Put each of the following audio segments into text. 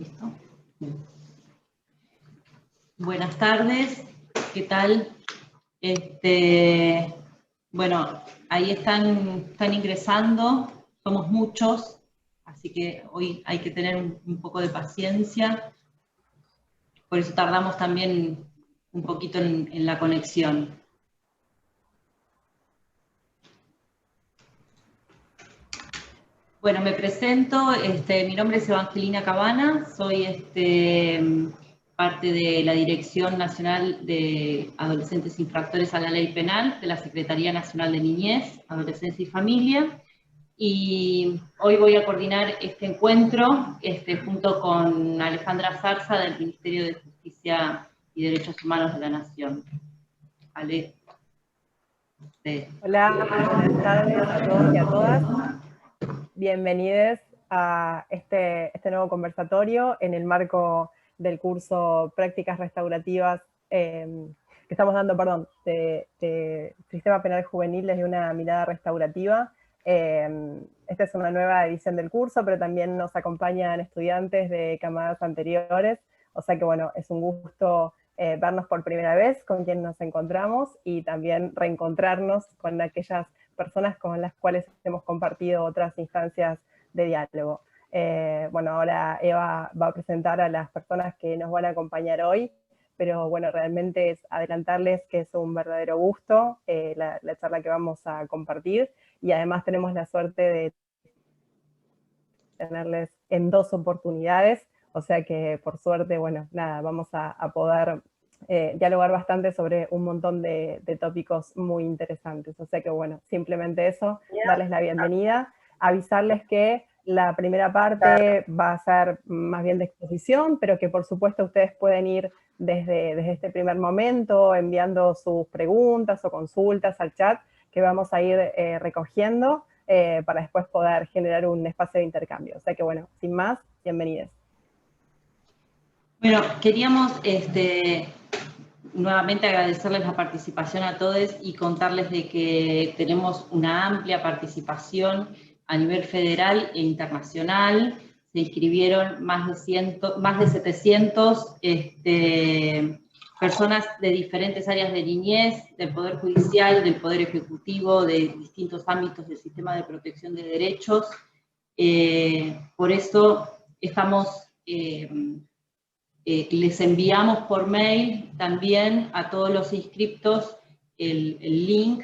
¿Listo? Bien. Buenas tardes, ¿qué tal? Bueno, ahí están ingresando, somos muchos, así que hoy hay que tener un poco de paciencia, por eso tardamos también un poquito en la conexión. Bueno, me presento, mi nombre es Evangelina Cabana, soy parte de la Dirección Nacional de Adolescentes Infractores a la Ley Penal de la Secretaría Nacional de Niñez, Adolescencia y Familia, y hoy voy a coordinar este encuentro junto con Alejandra Zarza del Ministerio de Justicia y Derechos Humanos de la Nación. Ale. Hola, buenas tardes a todos y a todas. Bienvenidos a este nuevo conversatorio en el marco del curso Prácticas Restaurativas que estamos dando, de Sistema Penal Juvenil desde una mirada restaurativa. Esta es una nueva edición del curso, pero también nos acompañan estudiantes de camadas anteriores, o sea que bueno, es un gusto vernos por primera vez con quien nos encontramos y también reencontrarnos con aquellas personas con las cuales hemos compartido otras instancias de diálogo. Bueno, ahora Eva va a presentar a las personas que nos van a acompañar hoy, pero bueno, realmente es adelantarles que es un verdadero gusto la charla que vamos a compartir, y además tenemos la suerte de tenerles en 2 oportunidades, o sea que por suerte, bueno, nada, vamos a poder dialogar bastante sobre un montón de tópicos muy interesantes. O sea que bueno, simplemente eso, darles la bienvenida, avisarles que la primera parte va a ser más bien de exposición, pero que por supuesto ustedes pueden ir desde este primer momento enviando sus preguntas o consultas al chat que vamos a ir recogiendo para después poder generar un espacio de intercambio. O sea que bueno, sin más, bienvenidos. Bueno, queríamos nuevamente agradecerles la participación a todos y contarles de que tenemos una amplia participación a nivel federal e internacional. Se inscribieron más de 700 personas de diferentes áreas de niñez, del Poder Judicial, del Poder Ejecutivo, de distintos ámbitos del sistema de protección de derechos. Por eso estamos... les enviamos por mail también a todos los inscriptos el link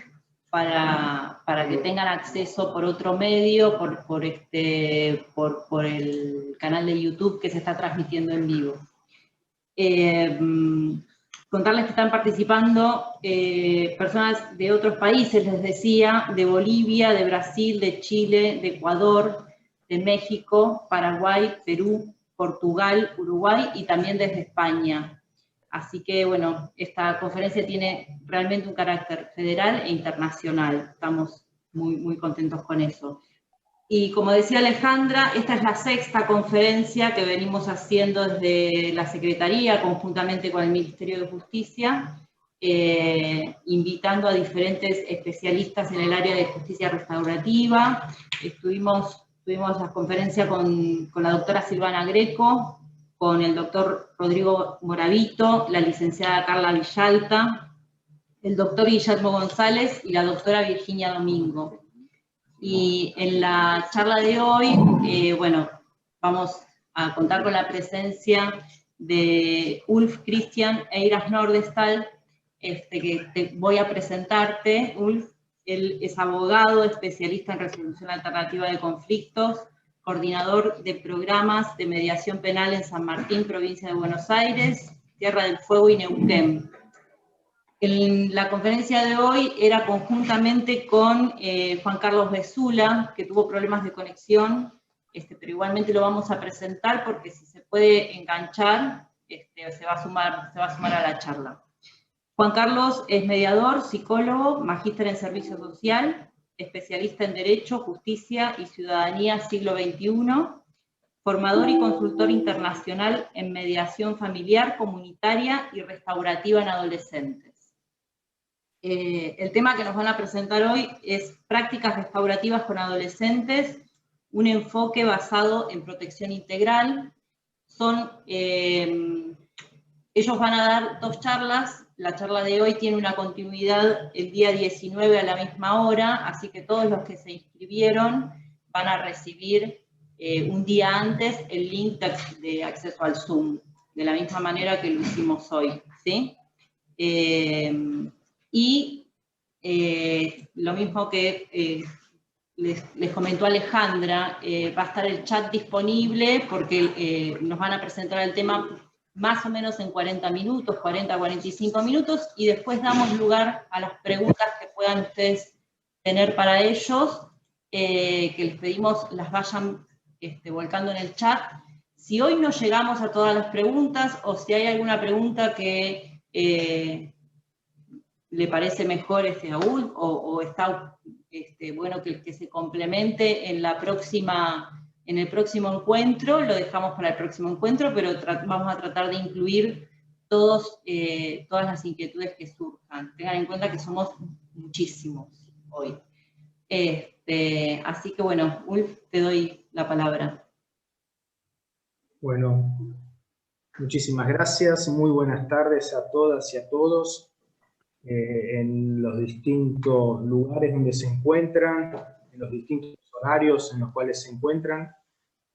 para que tengan acceso por otro medio, por el canal de YouTube que se está transmitiendo en vivo. Contarles que están participando personas de otros países, les decía, de Bolivia, de Brasil, de Chile, de Ecuador, de México, Paraguay, Perú, Portugal, Uruguay y también desde España. Así que, bueno, esta conferencia tiene realmente un carácter federal e internacional. Estamos muy contentos con eso. Y como decía Alejandra, esta es la 6ª conferencia que venimos haciendo desde la Secretaría, conjuntamente con el Ministerio de Justicia, invitando a diferentes especialistas en el área de justicia restaurativa. Tuvimos la conferencia con la doctora Silvana Greco, con el doctor Rodrigo Moravito, la licenciada Carla Villalta, el doctor Guillermo González y la doctora Virginia Domingo. Y en la charla de hoy, bueno, vamos a contar con la presencia de Ulf Christian Eiras Nordestal, que te voy a presentarte. Ulf, él es abogado, especialista en resolución alternativa de conflictos, coordinador de programas de mediación penal en San Martín, provincia de Buenos Aires, Tierra del Fuego y Neuquén. En la conferencia de hoy era conjuntamente con Juan Carlos Besula, que tuvo problemas de conexión, pero igualmente lo vamos a presentar porque si se puede enganchar, se va a sumar a la charla. Juan Carlos es mediador, psicólogo, magíster en servicio social, especialista en Derecho, Justicia y Ciudadanía siglo XXI, formador y consultor internacional en mediación familiar, comunitaria y restaurativa en adolescentes. El tema que nos van a presentar hoy es prácticas restaurativas con adolescentes, un enfoque basado en protección integral, son, ellos van a dar 2 charlas. La charla de hoy tiene una continuidad el día 19 a la misma hora, así que todos los que se inscribieron van a recibir un día antes el link de acceso al Zoom, de la misma manera que lo hicimos hoy, ¿sí? Lo mismo que les comentó Alejandra, va a estar el chat disponible porque nos van a presentar el tema más o menos en 40 minutos, 40, 45 minutos, y después damos lugar a las preguntas que puedan ustedes tener para ellos, que les pedimos las vayan volcando en el chat. Si hoy no llegamos a todas las preguntas, o si hay alguna pregunta que le parece mejor a Ulf, o está bueno que se complemente en el próximo encuentro, lo dejamos para el próximo encuentro, pero vamos a tratar de incluir todas las inquietudes que surjan. Tengan en cuenta que somos muchísimos hoy. Así que bueno, Ulf, te doy la palabra. Bueno, muchísimas gracias. Muy buenas tardes a todas y a todos. En los distintos lugares donde se encuentran, en los distintos horarios en los cuales se encuentran.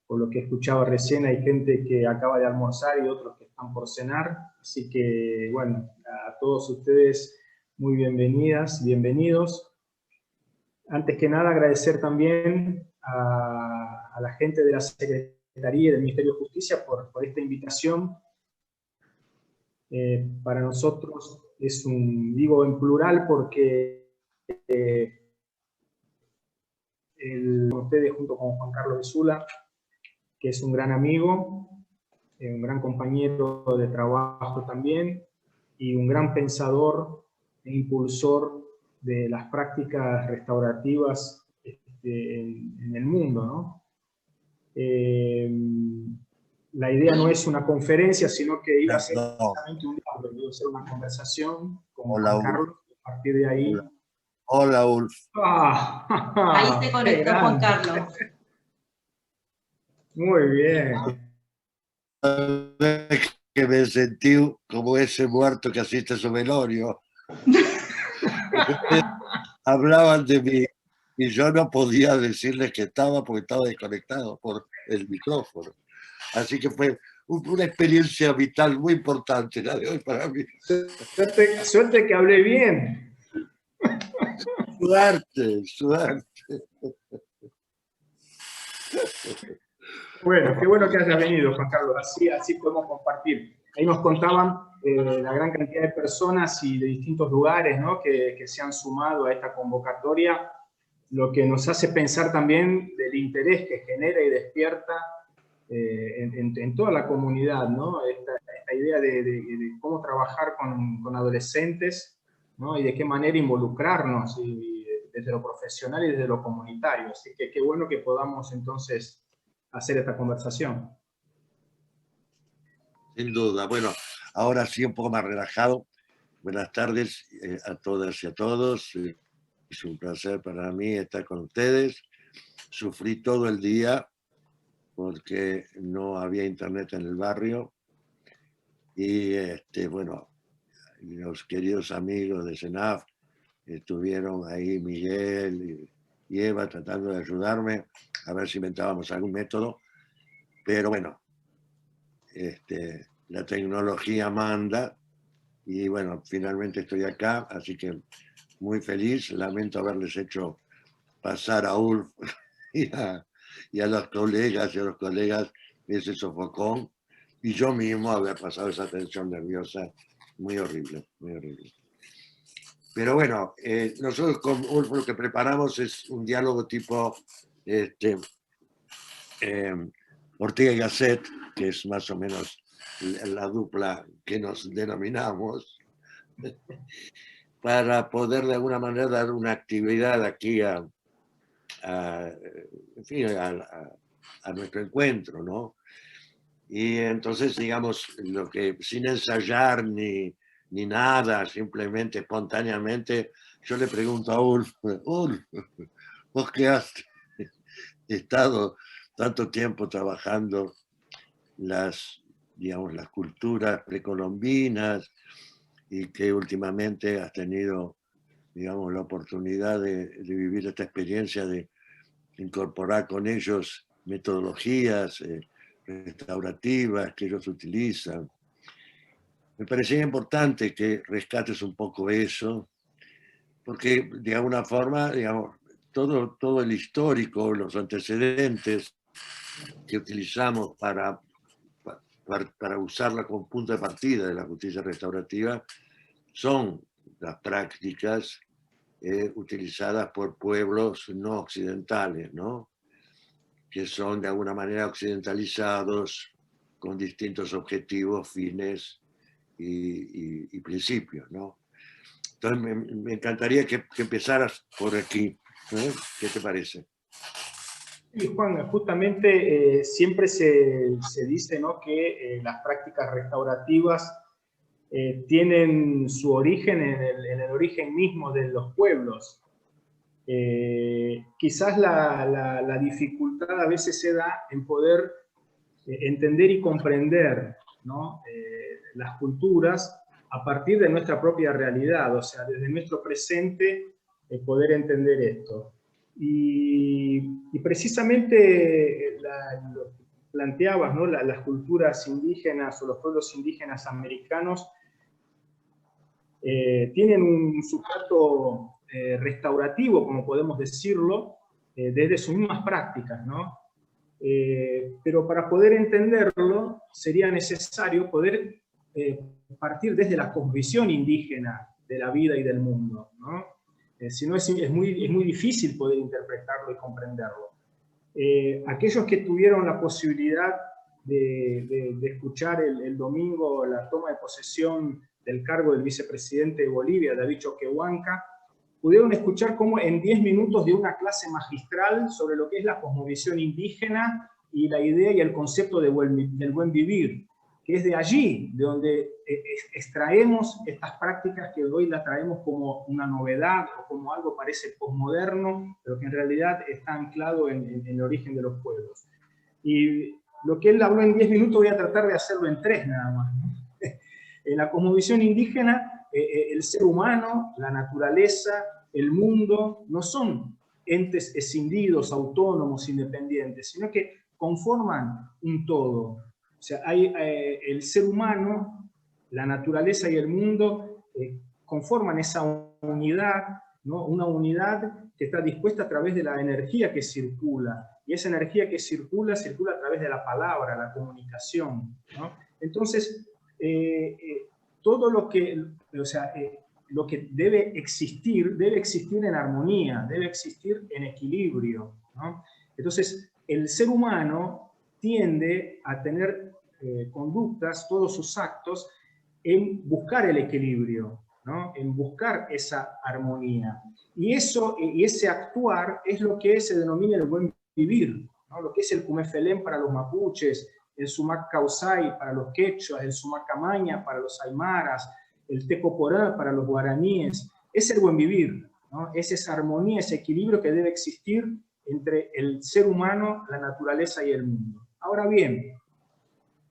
Por lo que escuchaba recién, hay gente que acaba de almorzar y otros que están por cenar. Así que, bueno, a todos ustedes muy bienvenidas, bienvenidos. Antes que nada, agradecer también a la gente de la Secretaría y del Ministerio de Justicia por esta invitación. Para nosotros es digo en plural porque ustedes junto con Juan Carlos de Sula, que es un gran amigo, un gran compañero de trabajo también, y un gran pensador e impulsor de las prácticas restaurativas en el mundo, ¿no? La idea no es una conferencia, sino que iba a ser precisamente un diálogo, iba a ser una conversación con Juan Carlos, a partir de ahí. Hola, Ulf. Ahí se conectó Juan Carlos. Muy bien. Que me sentí como ese muerto que asiste a su velorio. Hablaban de mí y yo no podía decirles que estaba porque estaba desconectado por el micrófono. Así que fue una experiencia vital muy importante la de hoy para mí. Suerte que hablé bien. Suerte, suerte. Bueno, qué bueno que hayas venido, Juan Carlos. Así podemos compartir. Ahí nos contaban la gran cantidad de personas y de distintos lugares, ¿no? que se han sumado a esta convocatoria, lo que nos hace pensar también del interés que genera y despierta en toda la comunidad, ¿no? Esta idea de cómo trabajar con adolescentes, ¿no? Y de qué manera involucrarnos desde lo profesional y desde lo comunitario. Así que qué bueno que podamos entonces hacer esta conversación. Sin duda. Bueno, ahora sí un poco más relajado. Buenas tardes a todas y a todos. Es un placer para mí estar con ustedes. Sufrí todo el día porque no había internet en el barrio. Y bueno, los queridos amigos de CENAF estuvieron ahí, Miguel y Eva, tratando de ayudarme a ver si inventábamos algún método. Pero bueno, la tecnología manda y bueno, finalmente estoy acá, así que muy feliz. Lamento haberles hecho pasar a Ulf y a los colegas ese sofocón, y yo mismo haber pasado esa tensión nerviosa muy horrible, muy horrible. Pero bueno, nosotros con Ulf lo que preparamos es un diálogo tipo Ortega y Gasset, que es más o menos la dupla que nos denominamos, para poder de alguna manera dar una actividad aquí a nuestro encuentro, ¿no? Y entonces, digamos, lo que sin ensayar ni nada, simplemente espontáneamente, yo le pregunto a Ulf, vos que has estado tanto tiempo trabajando digamos, las culturas precolombinas, y que últimamente has tenido, digamos, la oportunidad de vivir esta experiencia de incorporar con ellos metodologías restaurativas que ellos utilizan. Me parecía importante que rescates un poco eso, porque de alguna forma, digamos, todo el histórico, los antecedentes que utilizamos para usarla como punto de partida de la justicia restaurativa son las prácticas utilizadas por pueblos no occidentales, ¿no? Que son de alguna manera occidentalizados con distintos objetivos, fines y principios, ¿no? Entonces me encantaría que empezaras por aquí, ¿eh? ¿Qué te parece? Sí, Juan, justamente siempre se dice, ¿no?, que las prácticas restaurativas tienen su origen en el origen mismo de los pueblos. Quizás la dificultad a veces se da en poder entender y comprender, ¿no?, las culturas a partir de nuestra propia realidad, o sea, desde nuestro presente, poder entender esto. Y precisamente lo que planteabas, ¿no?, las culturas indígenas o los pueblos indígenas americanos tienen un sustrato restaurativo, como podemos decirlo, desde sus mismas prácticas, ¿no? Pero para poder entenderlo sería necesario poder partir desde la cosmovisión indígena de la vida y del mundo, ¿no? Si no es muy difícil poder interpretarlo y comprenderlo. Aquellos que tuvieron la posibilidad de escuchar el domingo la toma de posesión del cargo del vicepresidente de Bolivia, David Choquehuanca, pudieron escuchar cómo en 10 minutos dio una clase magistral sobre lo que es la cosmovisión indígena y la idea y el concepto del buen vivir, que es de allí, de donde extraemos estas prácticas que hoy las traemos como una novedad o como algo parece posmoderno, pero que en realidad está anclado en el origen de los pueblos. Y lo que él habló en 10 minutos voy a tratar de hacerlo en 3 nada más, ¿no? En la cosmovisión indígena, el ser humano, la naturaleza, el mundo, no son entes escindidos, autónomos, independientes, sino que conforman un todo. O sea, hay el ser humano, la naturaleza y el mundo conforman esa unidad, ¿no?, una unidad que está dispuesta a través de la energía que circula, y esa energía que circula a través de la palabra, la comunicación, ¿no? Entonces, todo lo que, o sea, lo que debe existir en armonía, debe existir en equilibrio, ¿no? Entonces, el ser humano tiende a tener conductas, todos sus actos, en buscar el equilibrio, ¿no?, en buscar esa armonía. Y ese actuar es lo que se denomina el buen vivir, ¿no?, lo que es el Cumefelén para los mapuches, el Sumac Causay para los quechuas, el Sumac Camaña para los aymaras, el Tecoporá para los guaraníes. Es el buen vivir, ¿no?, es esa armonía, ese equilibrio que debe existir entre el ser humano, la naturaleza y el mundo. Ahora bien,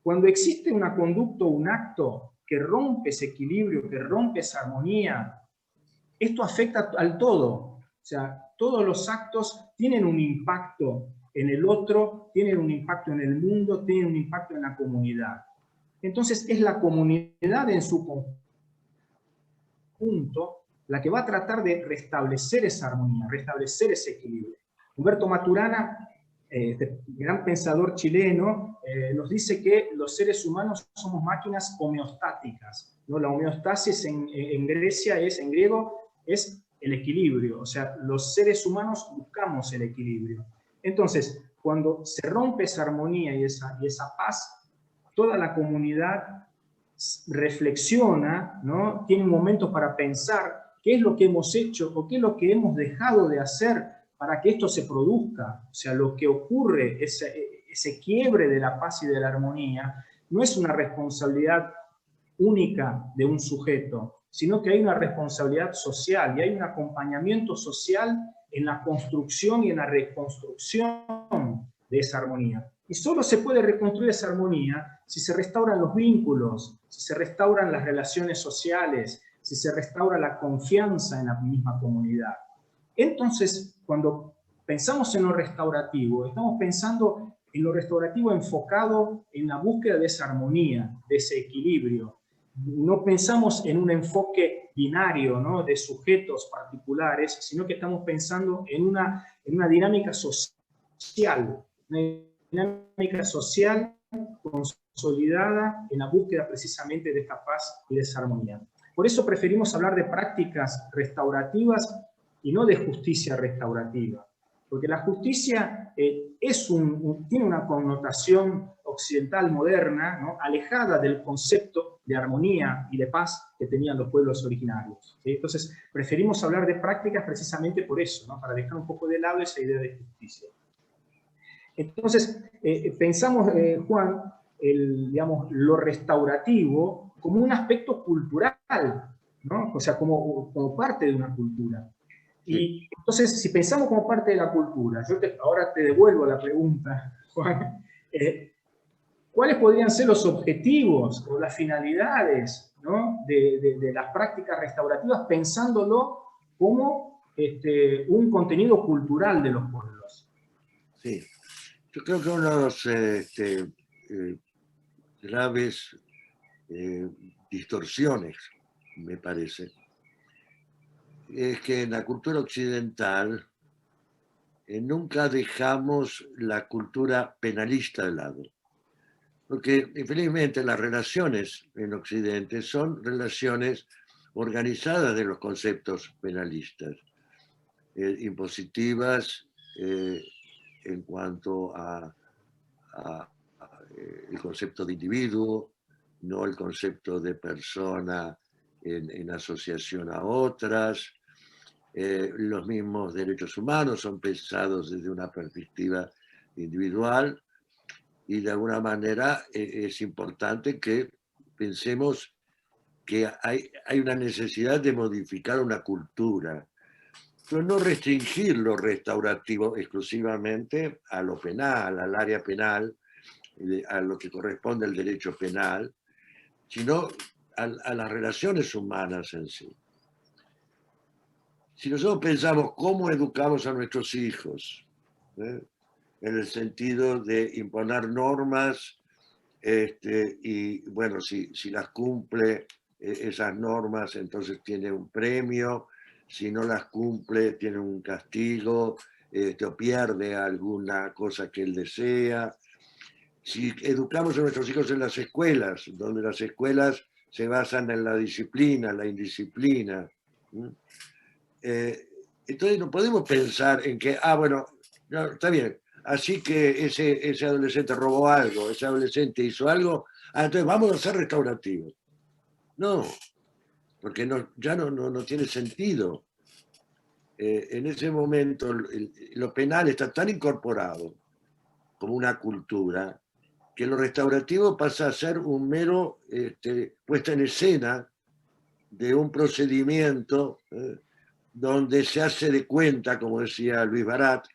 cuando existe una conducta o un acto que rompe ese equilibrio, que rompe esa armonía, esto afecta al todo. O sea, todos los actos tienen un impacto en el otro, tienen un impacto en el mundo, tienen un impacto en la comunidad. Entonces es la comunidad en su conjunto la que va a tratar de restablecer esa armonía, restablecer ese equilibrio. Humberto Maturana, este gran pensador chileno, nos dice que los seres humanos somos máquinas homeostáticas, ¿no? La homeostasis en griego es el equilibrio, o sea, los seres humanos buscamos el equilibrio. Entonces, cuando se rompe esa armonía y esa paz, toda la comunidad reflexiona, ¿no?, tiene momentos para pensar qué es lo que hemos hecho o qué es lo que hemos dejado de hacer para que esto se produzca. O sea, lo que ocurre, ese quiebre de la paz y de la armonía, no es una responsabilidad única de un sujeto, sino que hay una responsabilidad social y hay un acompañamiento social en la construcción y en la reconstrucción de esa armonía. Y solo se puede reconstruir esa armonía si se restauran los vínculos, si se restauran las relaciones sociales, si se restaura la confianza en la misma comunidad. Entonces, cuando pensamos en lo restaurativo, estamos pensando en lo restaurativo enfocado en la búsqueda de esa armonía, de ese equilibrio. No pensamos en un enfoque binario, ¿no?, de sujetos particulares, sino que estamos pensando en una dinámica social, consolidada en la búsqueda precisamente de esta paz y de esa armonía. Por eso preferimos hablar de prácticas restaurativas y no de justicia restaurativa, porque la justicia tiene una connotación occidental moderna, ¿no?, alejada del concepto de armonía y de paz que tenían los pueblos originarios, ¿sí? Entonces preferimos hablar de prácticas precisamente por eso, ¿no?, para dejar un poco de lado esa idea de justicia. Entonces, pensamos, Juan, digamos, lo restaurativo como un aspecto cultural, ¿no? O sea, como parte de una cultura. Y entonces, si pensamos como parte de la cultura, ahora te devuelvo la pregunta, Juan, ¿cuáles podrían ser los objetivos o las finalidades, ¿no?, de las prácticas restaurativas, pensándolo como un contenido cultural de los pueblos? Sí. Yo creo que una de las graves distorsiones, me parece, es que en la cultura occidental nunca dejamos la cultura penalista de lado. Porque, infelizmente, las relaciones en Occidente son relaciones organizadas de los conceptos penalistas, impositivas, en cuanto a el concepto de individuo, no el concepto de persona en asociación a otras. Los mismos derechos humanos son pensados desde una perspectiva individual y de alguna manera es importante que pensemos que hay una necesidad de modificar una cultura, pero no restringir lo restaurativo exclusivamente a lo penal, al área penal, a lo que corresponde al derecho penal, sino a las relaciones humanas en sí. Si nosotros pensamos cómo educamos a nuestros hijos, en el sentido de imponer normas, y bueno, si las cumple esas normas, entonces tiene un premio, si no las cumple, tiene un castigo, o pierde alguna cosa que él desea. Si educamos a nuestros hijos en las escuelas, donde las escuelas se basan en la disciplina, la indisciplina, entonces no podemos pensar en que, bueno, no, está bien, así que ese adolescente robó algo, ese adolescente hizo algo, entonces vamos a ser restaurativos. No, porque ya no tiene sentido. En ese momento lo penal está tan incorporado como una cultura que lo restaurativo pasa a ser un mero puesta en escena de un procedimiento donde se hace de cuenta, como decía Luis Barat,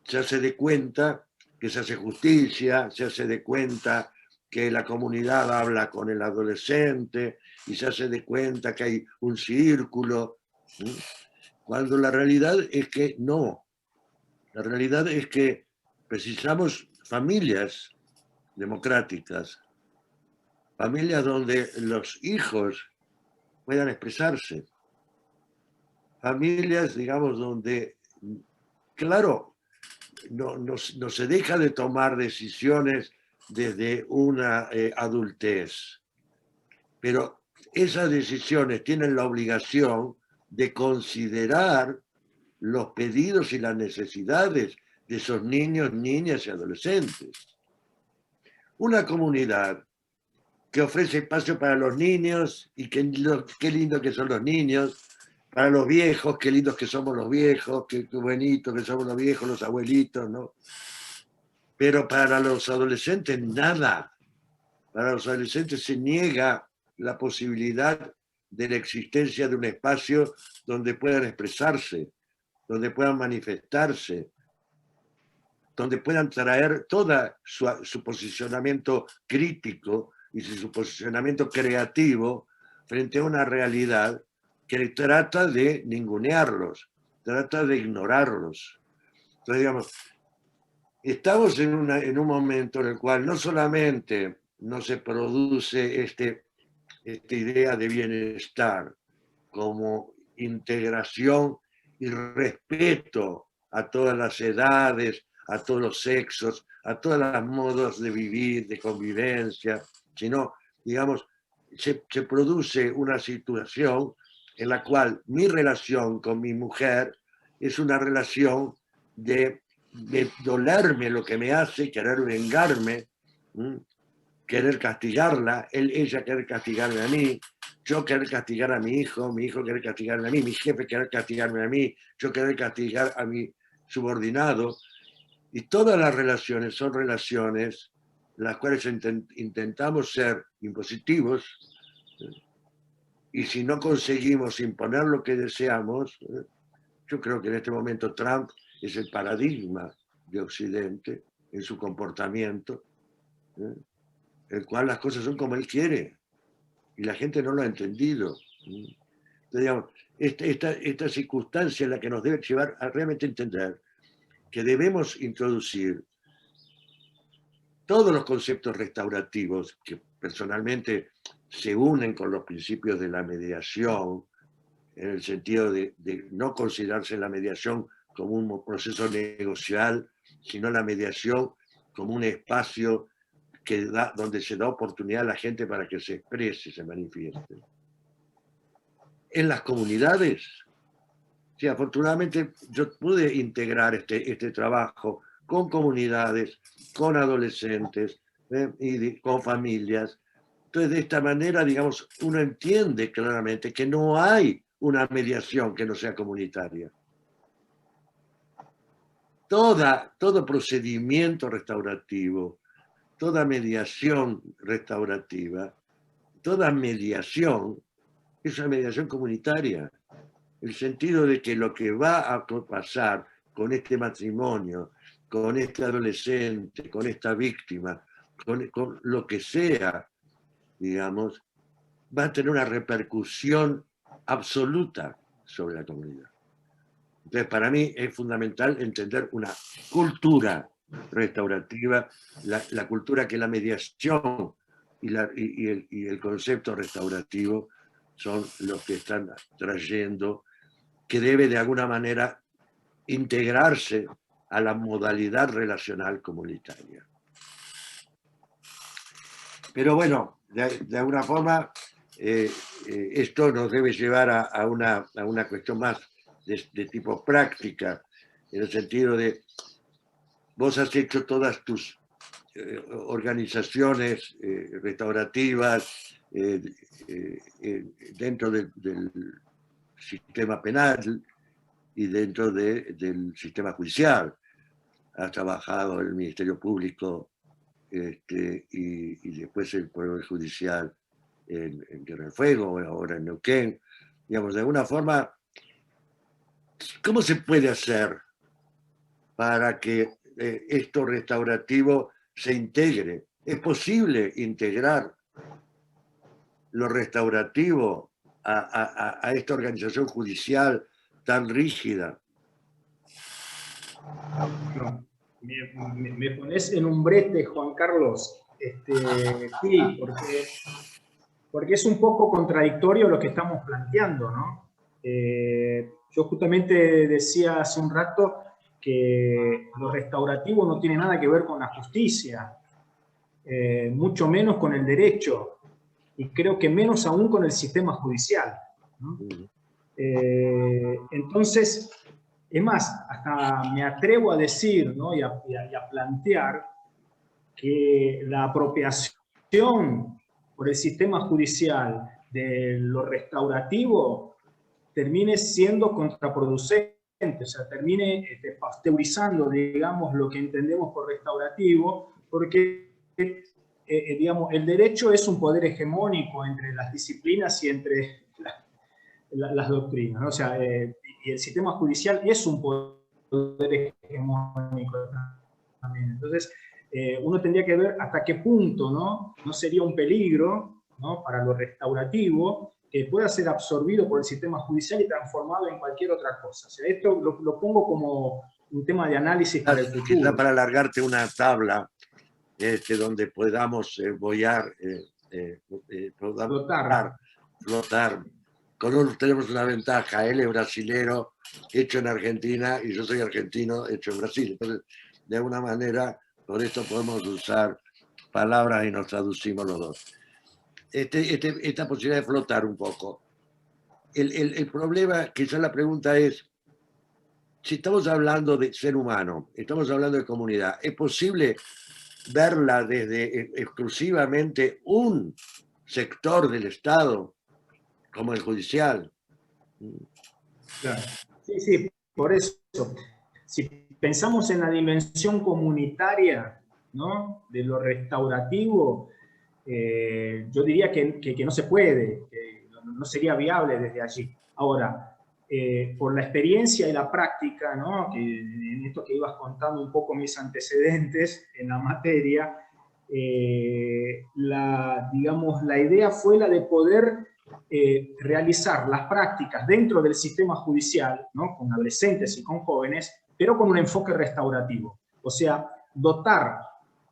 se hace de cuenta que se hace justicia, se hace de cuenta que la comunidad habla con el adolescente y se hace de cuenta que hay un círculo, cuando la realidad es que no. La realidad es que precisamos familias democráticas, familias donde los hijos puedan expresarse, familias, digamos, donde, claro, no se deja de tomar decisiones desde una adultez, pero esas decisiones tienen la obligación de considerar los pedidos y las necesidades de esos niños, niñas y adolescentes. Una comunidad que ofrece espacio para los niños, y qué lindo que son los niños, para los viejos, qué lindos que somos los viejos, qué bonitos que somos los viejos, los abuelitos, ¿no? Pero para los adolescentes, nada. Para los adolescentes se niega la posibilidad de la existencia de un espacio donde puedan expresarse, donde puedan manifestarse. donde puedan traer todo su posicionamiento crítico y su posicionamiento creativo frente a una realidad que trata de ningunearlos, trata de ignorarlos. Entonces, digamos, estamos en un momento en el cual no solamente no se produce esta idea de bienestar como integración y respeto a todas las edades, a todos los sexos, a todos los modos de vivir, de convivencia, sino, digamos, se produce una situación en la cual mi relación con mi mujer es una relación de dolerme lo que me hace, querer vengarme, querer castigarla, ella querer castigarme a mí, yo querer castigar a mi hijo querer castigarme a mí, mi jefe querer castigarme a mí, yo querer castigar a mi subordinado. Y todas las relaciones son relaciones las cuales intentamos ser impositivos, y si no conseguimos imponer lo que deseamos, yo creo que en este momento Trump es el paradigma de Occidente en su comportamiento, el cual las cosas son como él quiere, y la gente no lo ha entendido. Entonces, digamos, esta circunstancia es la que nos debe llevar a realmente entender que debemos introducir todos los conceptos restaurativos que personalmente se unen con los principios de la mediación, en el sentido de no considerarse la mediación como un proceso negocial, sino la mediación como un espacio donde se da oportunidad a la gente para que se exprese, se manifieste. En las comunidades, sí, afortunadamente yo pude integrar este trabajo con comunidades, con adolescentes y con familias. Entonces, de esta manera, digamos, uno entiende claramente que no hay una mediación que no sea comunitaria. Todo procedimiento restaurativo, toda mediación restaurativa, toda mediación es una mediación comunitaria. El sentido de que lo que va a pasar con este matrimonio, con este adolescente, con esta víctima, con lo que sea, digamos, va a tener una repercusión absoluta sobre la comunidad. Entonces, para mí es fundamental entender una cultura restaurativa, la cultura que la mediación y el concepto restaurativo son los que están trayendo, que debe de alguna manera integrarse a la modalidad relacional comunitaria. Pero bueno, de alguna forma, esto nos debe llevar a una cuestión más de tipo práctica, en el sentido de, vos has hecho todas tus organizaciones restaurativas dentro del sistema penal y dentro del sistema judicial. Has trabajado en el Ministerio Público y después el Poder Judicial en Tierra del Fuego, ahora en Neuquén. Digamos, de alguna forma, ¿cómo se puede hacer para que esto restaurativo se integre? ¿Es posible integrar lo restaurativo a esta organización judicial tan rígida? No, me pones en un brete, Juan Carlos. Sí, porque es un poco contradictorio lo que estamos planteando, ¿no? Yo justamente decía hace un rato que lo restaurativo no tiene nada que ver con la justicia, mucho menos con el derecho, y creo que menos aún con el sistema judicial, ¿no? Entonces, es más, hasta me atrevo a decir, ¿no? y a plantear que la apropiación por el sistema judicial de lo restaurativo termine siendo contraproducente, o sea, termine pasteurizando, digamos, lo que entendemos por restaurativo, porque, digamos, el derecho es un poder hegemónico entre las disciplinas y entre las doctrinas, ¿no? O sea, y el sistema judicial es un poder hegemónico también. Entonces, uno tendría que ver hasta qué punto no sería un peligro, ¿no?, para lo restaurativo, que pueda ser absorbido por el sistema judicial y transformado en cualquier otra cosa. O sea, esto lo pongo como un tema de análisis para el futuro. Quizá para alargarte una tabla donde podamos flotar. Tenemos una ventaja, él es brasilero, hecho en Argentina, y yo soy argentino, hecho en Brasil. Entonces, de alguna manera, por esto podemos usar palabras y nos traducimos los dos. Esta posibilidad de flotar un poco. El problema, quizás la pregunta es, si estamos hablando de ser humano, estamos hablando de comunidad, ¿es posible verla desde exclusivamente un sector del Estado, como el judicial? Claro. Sí, por eso. Si pensamos en la dimensión comunitaria, ¿no?, de lo restaurativo, yo diría que no se puede, que no sería viable desde allí. Ahora, por la experiencia y la práctica, ¿no?, que en esto que ibas contando un poco mis antecedentes en la materia, digamos, la idea fue la de poder realizar las prácticas dentro del sistema judicial, ¿no?, con adolescentes y con jóvenes, pero con un enfoque restaurativo. O sea, dotar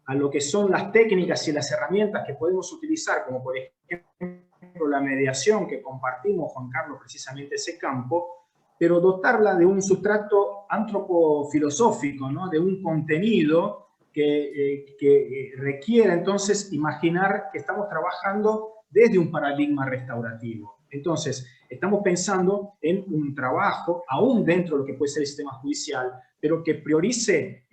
a lo que son las técnicas y las herramientas que podemos utilizar, como por ejemplo la mediación que compartimos, Juan Carlos, precisamente ese campo, pero dotarla de un sustrato antropofilosófico, ¿no?, de un contenido que requiera entonces imaginar que estamos trabajando desde un paradigma restaurativo. Entonces, estamos pensando en un trabajo, aún dentro de lo que puede ser el sistema judicial, pero que priorice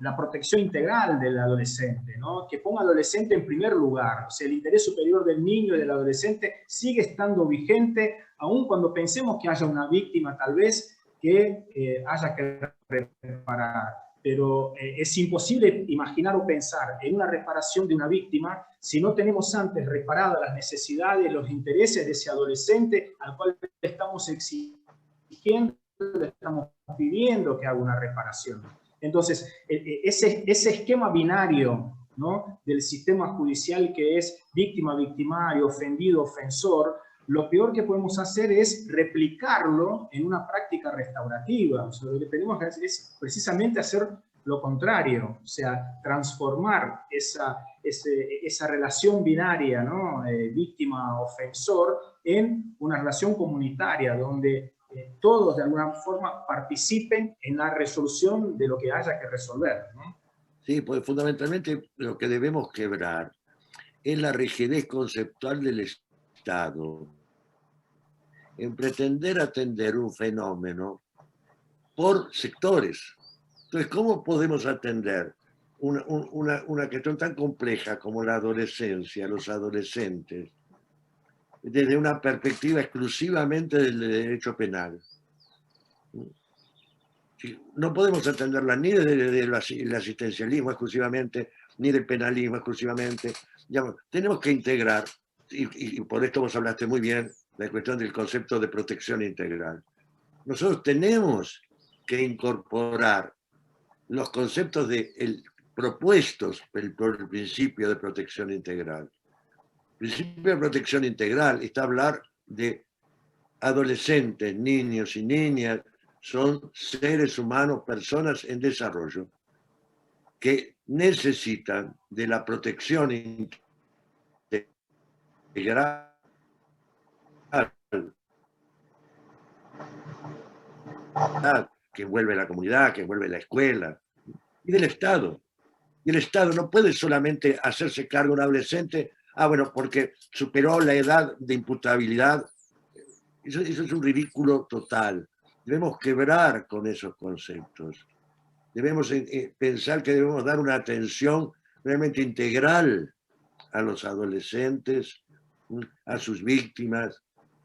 la protección integral del adolescente, ¿no?, que ponga al adolescente en primer lugar. O sea, el interés superior del niño y del adolescente sigue estando vigente, aún cuando pensemos que haya una víctima, tal vez, que haya que reparar. Pero es imposible imaginar o pensar en una reparación de una víctima si no tenemos antes reparadas las necesidades, los intereses de ese adolescente al cual le estamos exigiendo, le estamos pidiendo que haga una reparación. Entonces, ese esquema binario, ¿no?, del sistema judicial, que es víctima, victimario, ofendido, ofensor, lo peor que podemos hacer es replicarlo en una práctica restaurativa. O sea, lo que tenemos que hacer es precisamente hacer lo contrario, o sea, transformar esa relación binaria, ¿no?, víctima-ofensor, en una relación comunitaria, donde todos de alguna forma participen en la resolución de lo que haya que resolver, ¿no? Sí, pues fundamentalmente lo que debemos quebrar es la rigidez conceptual del Estado en pretender atender un fenómeno por sectores. Entonces, ¿cómo podemos atender una cuestión tan compleja como la adolescencia, los adolescentes, desde una perspectiva exclusivamente del derecho penal? No podemos atenderla ni desde el asistencialismo exclusivamente, ni del penalismo exclusivamente. Digamos, tenemos que integrar, y por esto vos hablaste muy bien, la cuestión del concepto de protección integral. Nosotros tenemos que incorporar los conceptos propuestos por el principio de protección integral. El principio de protección integral está a hablar de adolescentes, niños y niñas, son seres humanos, personas en desarrollo, que necesitan de la protección integral que envuelve la comunidad, que envuelve la escuela, y del Estado. Y el Estado no puede solamente hacerse cargo de un adolescente, bueno, porque superó la edad de imputabilidad. Eso es un ridículo total. Debemos quebrar con esos conceptos. Debemos pensar que debemos dar una atención realmente integral a los adolescentes, a sus víctimas,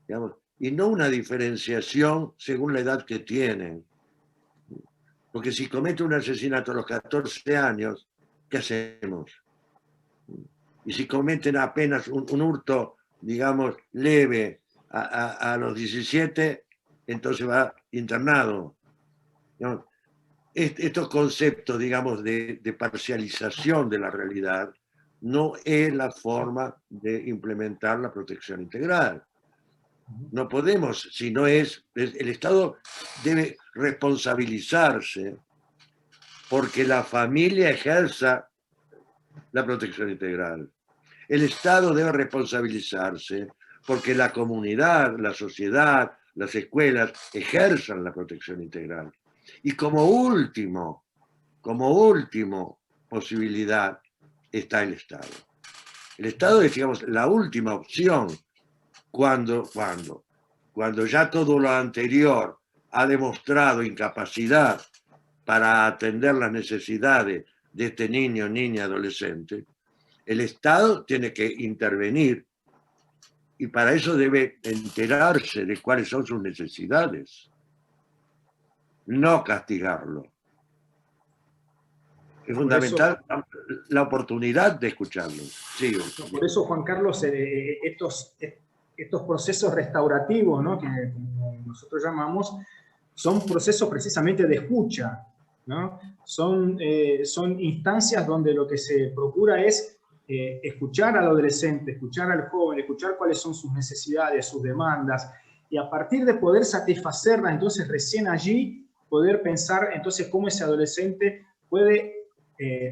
digamos, y no una diferenciación según la edad que tienen. Porque si comete un asesinato a los 14 años, ¿qué hacemos? Y si cometen apenas un hurto, digamos, leve a los 17, entonces va internado. estos conceptos, digamos, de parcialización de la realidad no es la forma de implementar la protección integral. No podemos, si no es, el Estado debe responsabilizarse porque la familia ejerza la protección integral. El Estado debe responsabilizarse porque la comunidad, la sociedad, las escuelas ejerzan la protección integral. Y como última posibilidad está el Estado. El Estado es, digamos, la última opción cuando ya todo lo anterior ha demostrado incapacidad para atender las necesidades de este niño, niña, adolescente, el Estado tiene que intervenir y para eso debe enterarse de cuáles son sus necesidades, no castigarlo. Es fundamental la oportunidad de escucharlos. Sí, por eso, Juan Carlos, estos procesos restaurativos, ¿no?, que como nosotros llamamos, son procesos precisamente de escucha, ¿no? Son instancias donde lo que se procura es escuchar al adolescente, escuchar al joven, escuchar cuáles son sus necesidades, sus demandas, y a partir de poder satisfacerlas, entonces recién allí poder pensar entonces cómo ese adolescente puede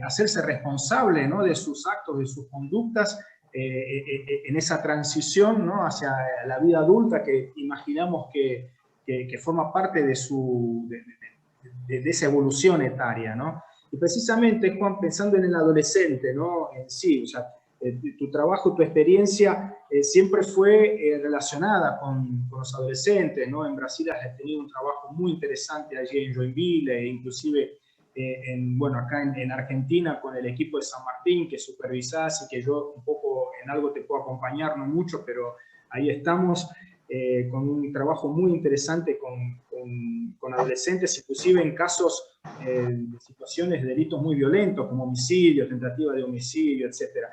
hacerse responsable, ¿no?, de sus actos, de sus conductas, en esa transición, ¿no?, hacia la vida adulta que imaginamos que forma parte de esa evolución etaria, ¿no? Y precisamente, Juan, pensando en el adolescente, ¿no?, en sí, o sea, tu trabajo, tu experiencia siempre fue relacionada con los adolescentes, ¿no? En Brasil has tenido un trabajo muy interesante allí en Joinville, inclusive bueno, acá en Argentina con el equipo de San Martín, que supervisás y que yo un poco en algo te puedo acompañar, no mucho, pero ahí estamos con un trabajo muy interesante con adolescentes, inclusive en casos de situaciones de delitos muy violentos, como homicidio, tentativa de homicidio, etc.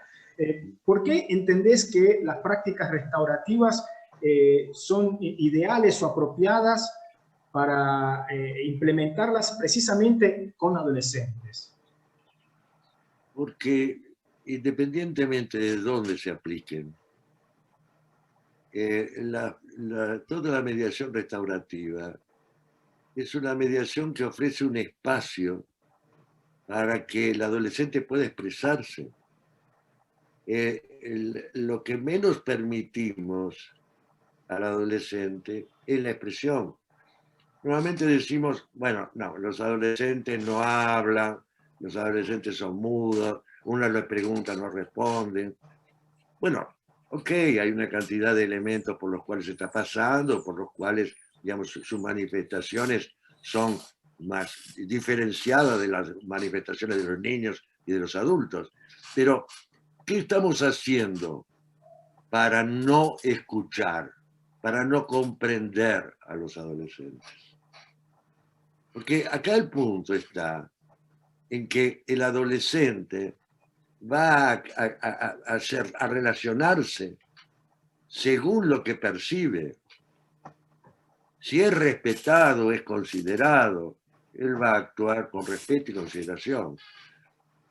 ¿Por qué entendés que las prácticas restaurativas son ideales o apropiadas para implementarlas precisamente con adolescentes? Porque independientemente de dónde se apliquen, toda la mediación restaurativa es una mediación que ofrece un espacio para que el adolescente pueda expresarse. Lo que menos permitimos al adolescente es la expresión. Normalmente decimos, bueno, no, los adolescentes no hablan, los adolescentes son mudos, uno les pregunta, no responden. Bueno, ok, hay una cantidad de elementos por los cuales se está pasando, por los cuales, digamos, sus manifestaciones son más diferenciadas de las manifestaciones de los niños y de los adultos. Pero, ¿qué estamos haciendo para no escuchar, para no comprender a los adolescentes? Porque acá el punto está en que el adolescente va a relacionarse según lo que percibe. Si es respetado, es considerado, él va a actuar con respeto y consideración.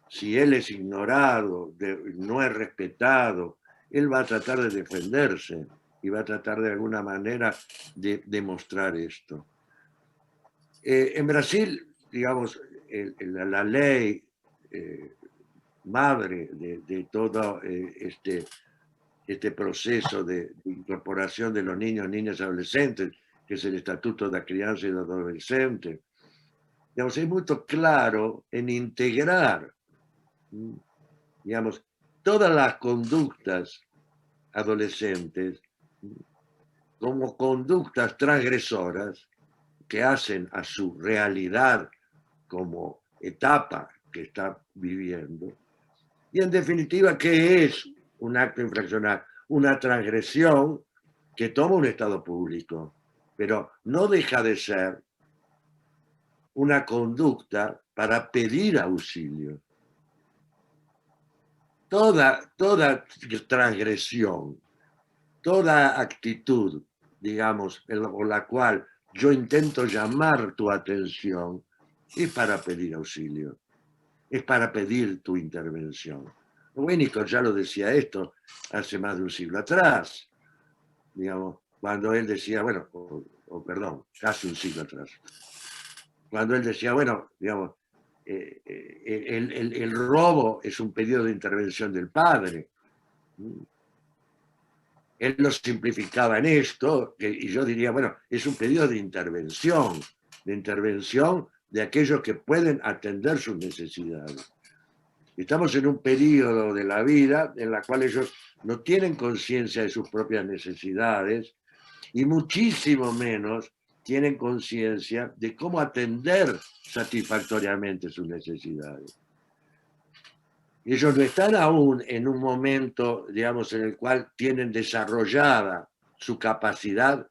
Si él es ignorado, no es respetado, él va a tratar de defenderse y va a tratar de alguna manera de demostrar esto. En Brasil, digamos, la ley madre de todo este proceso de incorporación de los niños, niñas y adolescentes, que es el Estatuto de la Crianza y del Adolescente, digamos, es muy claro en integrar, digamos, todas las conductas adolescentes como conductas transgresoras que hacen a su realidad como etapa que está viviendo. Y en definitiva, ¿qué es un acto infraccional? Una transgresión que toma un Estado público, pero no deja de ser una conducta para pedir auxilio. Toda transgresión, toda actitud, digamos, por la cual yo intento llamar tu atención, es para pedir auxilio, es para pedir tu intervención. Winnicott ya lo decía esto hace más de un siglo atrás, digamos, cuando él decía, bueno, perdón, casi un siglo atrás, cuando él decía, bueno, digamos, el robo es un pedido de intervención del padre. Él lo simplificaba en esto, y yo diría, bueno, es un pedido de intervención de aquellos que pueden atender sus necesidades. Estamos en un periodo de la vida en la cual ellos no tienen conciencia de sus propias necesidades y muchísimo menos tienen conciencia de cómo atender satisfactoriamente sus necesidades. Ellos no están aún en un momento, digamos, en el cual tienen desarrollada su capacidad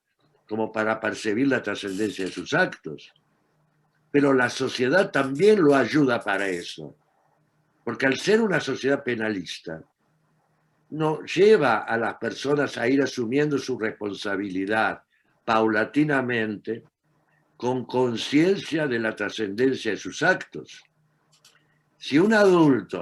como para percibir la trascendencia de sus actos. Pero la sociedad también lo ayuda para eso. Porque al ser una sociedad penalista, no lleva a las personas a ir asumiendo su responsabilidad paulatinamente, con conciencia de la trascendencia de sus actos. Si un adulto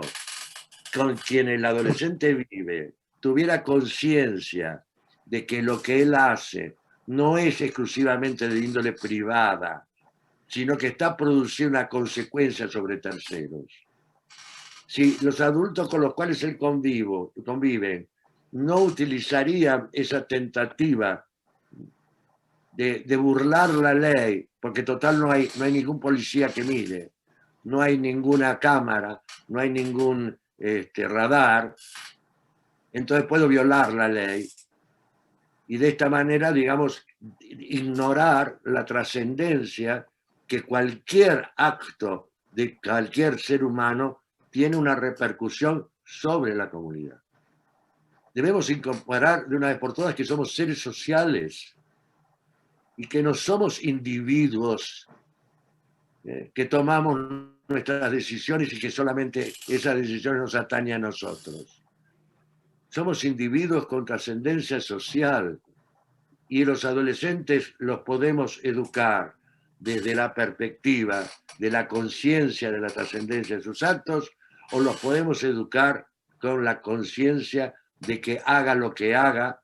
con quien el adolescente vive tuviera conciencia de que lo que él hace no es exclusivamente de índole privada, sino que está produciendo una consecuencia sobre terceros. Si los adultos con los cuales él convive no utilizarían esa tentativa de burlar la ley, porque total no hay ningún policía que mire, no hay ninguna cámara, no hay ningún radar, entonces puedo violar la ley y de esta manera, digamos, ignorar la trascendencia que cualquier acto de cualquier ser humano tiene una repercusión sobre la comunidad. Debemos incorporar de una vez por todas que somos seres sociales y que no somos individuos que tomamos nuestras decisiones y que solamente esas decisiones nos atañen a nosotros. Somos individuos con trascendencia social y los adolescentes los podemos educar desde la perspectiva de la conciencia de la trascendencia de sus actos, o los podemos educar con la conciencia de que haga lo que haga,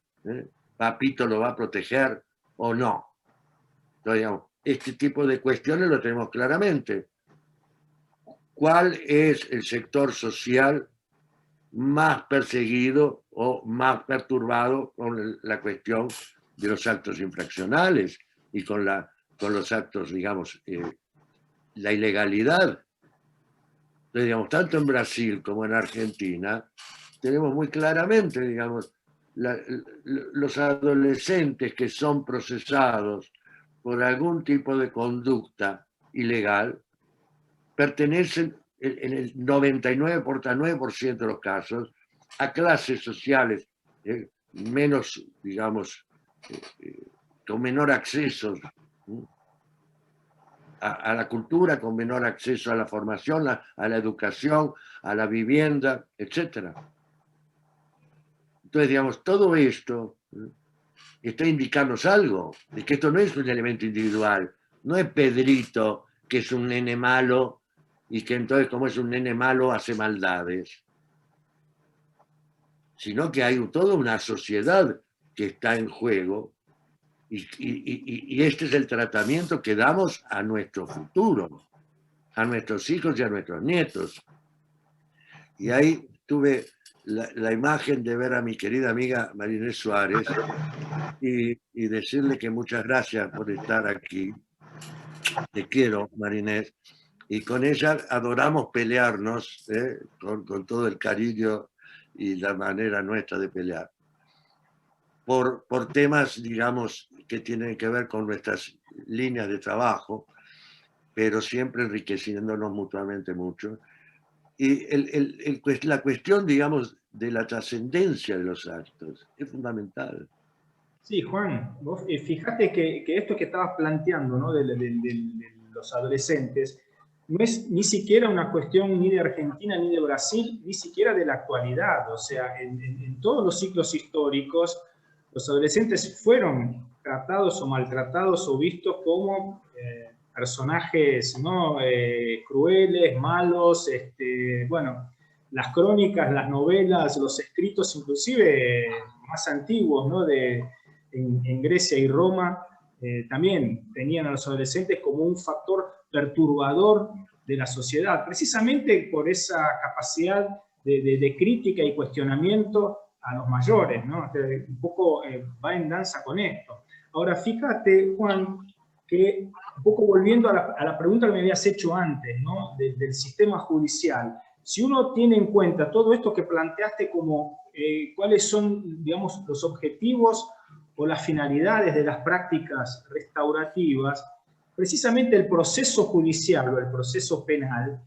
papito lo va a proteger o no. Entonces, digamos, este tipo de cuestiones lo tenemos claramente. ¿Cuál es el sector social más perseguido o más perturbado con la cuestión de los actos infraccionales y con los actos, digamos, la ilegalidad? Entonces, digamos, tanto en Brasil como en Argentina, tenemos muy claramente, digamos, los adolescentes que son procesados por algún tipo de conducta ilegal pertenecen en el 99,9% de los casos a clases sociales menos, digamos, con menor acceso a la cultura, con menor acceso a la formación, a la educación, a la vivienda, etc. Entonces, digamos, todo esto está indicándonos algo, de que esto no es un elemento individual, no es Pedrito, que es un nene malo, y que entonces, como es un nene malo, hace maldades, sino que hay toda una sociedad que está en juego, y este es el tratamiento que damos a nuestro futuro, a nuestros hijos y a nuestros nietos. Y ahí tuve la imagen de ver a mi querida amiga Marinés Suárez y decirle que muchas gracias por estar aquí. Te quiero, Marinés. Y con ella adoramos pelearnos, con todo el cariño y la manera nuestra de pelear. Por temas, digamos, que tienen que ver con nuestras líneas de trabajo, pero siempre enriqueciéndonos mutuamente mucho. Y la cuestión, digamos, de la trascendencia de los actos es fundamental. Sí, Juan, vos fíjate que esto que estabas planteando, ¿no? de los adolescentes, no es ni siquiera una cuestión ni de Argentina ni de Brasil, ni siquiera de la actualidad. O sea, en todos los ciclos históricos, los adolescentes fueron tratados o maltratados o vistos como personajes, ¿no? Crueles, malos, bueno, las crónicas, las novelas, los escritos inclusive más antiguos, ¿no? En Grecia y Roma, también tenían a los adolescentes como un factor perturbador de la sociedad, precisamente por esa capacidad de crítica y cuestionamiento a los mayores, ¿no? Un poco va en danza con esto. Ahora, fíjate, Juan, que un poco volviendo a la pregunta que me habías hecho antes, ¿no? Del sistema judicial. Si uno tiene en cuenta todo esto que planteaste como cuáles son, digamos, los objetivos o las finalidades de las prácticas restaurativas, precisamente el proceso judicial o el proceso penal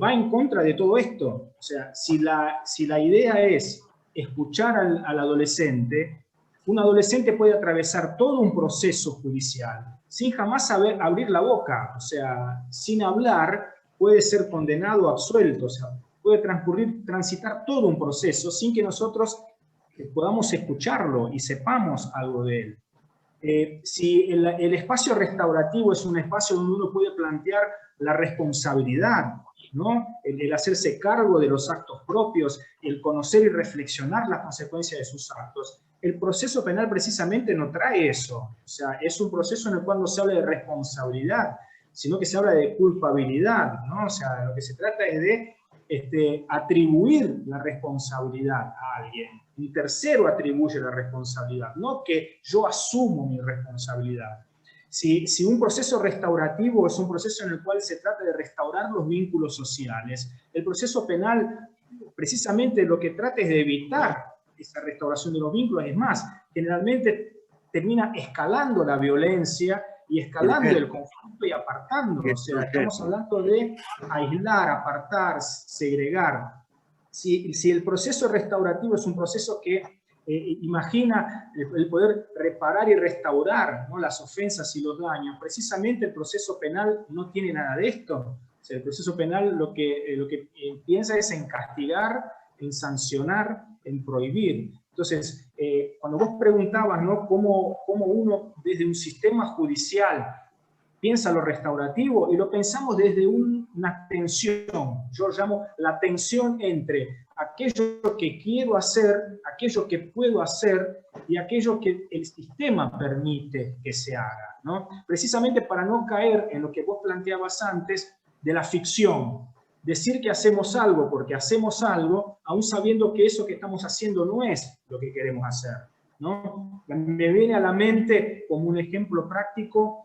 va en contra de todo esto. O sea, si la idea es escuchar al adolescente, un adolescente puede atravesar todo un proceso judicial sin jamás abrir la boca, o sea, sin hablar, puede ser condenado o absuelto, o sea, puede transitar todo un proceso sin que nosotros podamos escucharlo y sepamos algo de él. Si el espacio restaurativo es un espacio donde uno puede plantear la responsabilidad, ¿no? El hacerse cargo de los actos propios, el conocer y reflexionar las consecuencias de sus actos, el proceso penal precisamente no trae eso. O sea, es un proceso en el cual no se habla de responsabilidad, sino que se habla de culpabilidad, ¿no? O sea, lo que se trata es de atribuir la responsabilidad a alguien. Un tercero atribuye la responsabilidad, no que yo asumo mi responsabilidad. Si un proceso restaurativo es un proceso en el cual se trata de restaurar los vínculos sociales, el proceso penal precisamente lo que trata es de evitar esa restauración de los vínculos. Es más, generalmente termina escalando la violencia y escalando el conflicto y apartándolo. O sea, estamos hablando de aislar, apartar, segregar. Si el proceso restaurativo es un proceso que imagina el poder reparar y restaurar, ¿no?, las ofensas y los daños, precisamente el proceso penal no tiene nada de esto. O sea, el proceso penal lo que piensa es en castigar, en sancionar, en prohibir. Entonces, cuando vos preguntabas, ¿no?, cómo uno desde un sistema judicial piensa lo restaurativo, y lo pensamos desde una tensión, yo llamo la tensión entre aquello que quiero hacer, aquello que puedo hacer y aquello que el sistema permite que se haga, ¿no? Precisamente para no caer en lo que vos planteabas antes de la ficción, decir que hacemos algo porque hacemos algo, aún sabiendo que eso que estamos haciendo no es lo que queremos hacer, ¿no? Me viene a la mente como un ejemplo práctico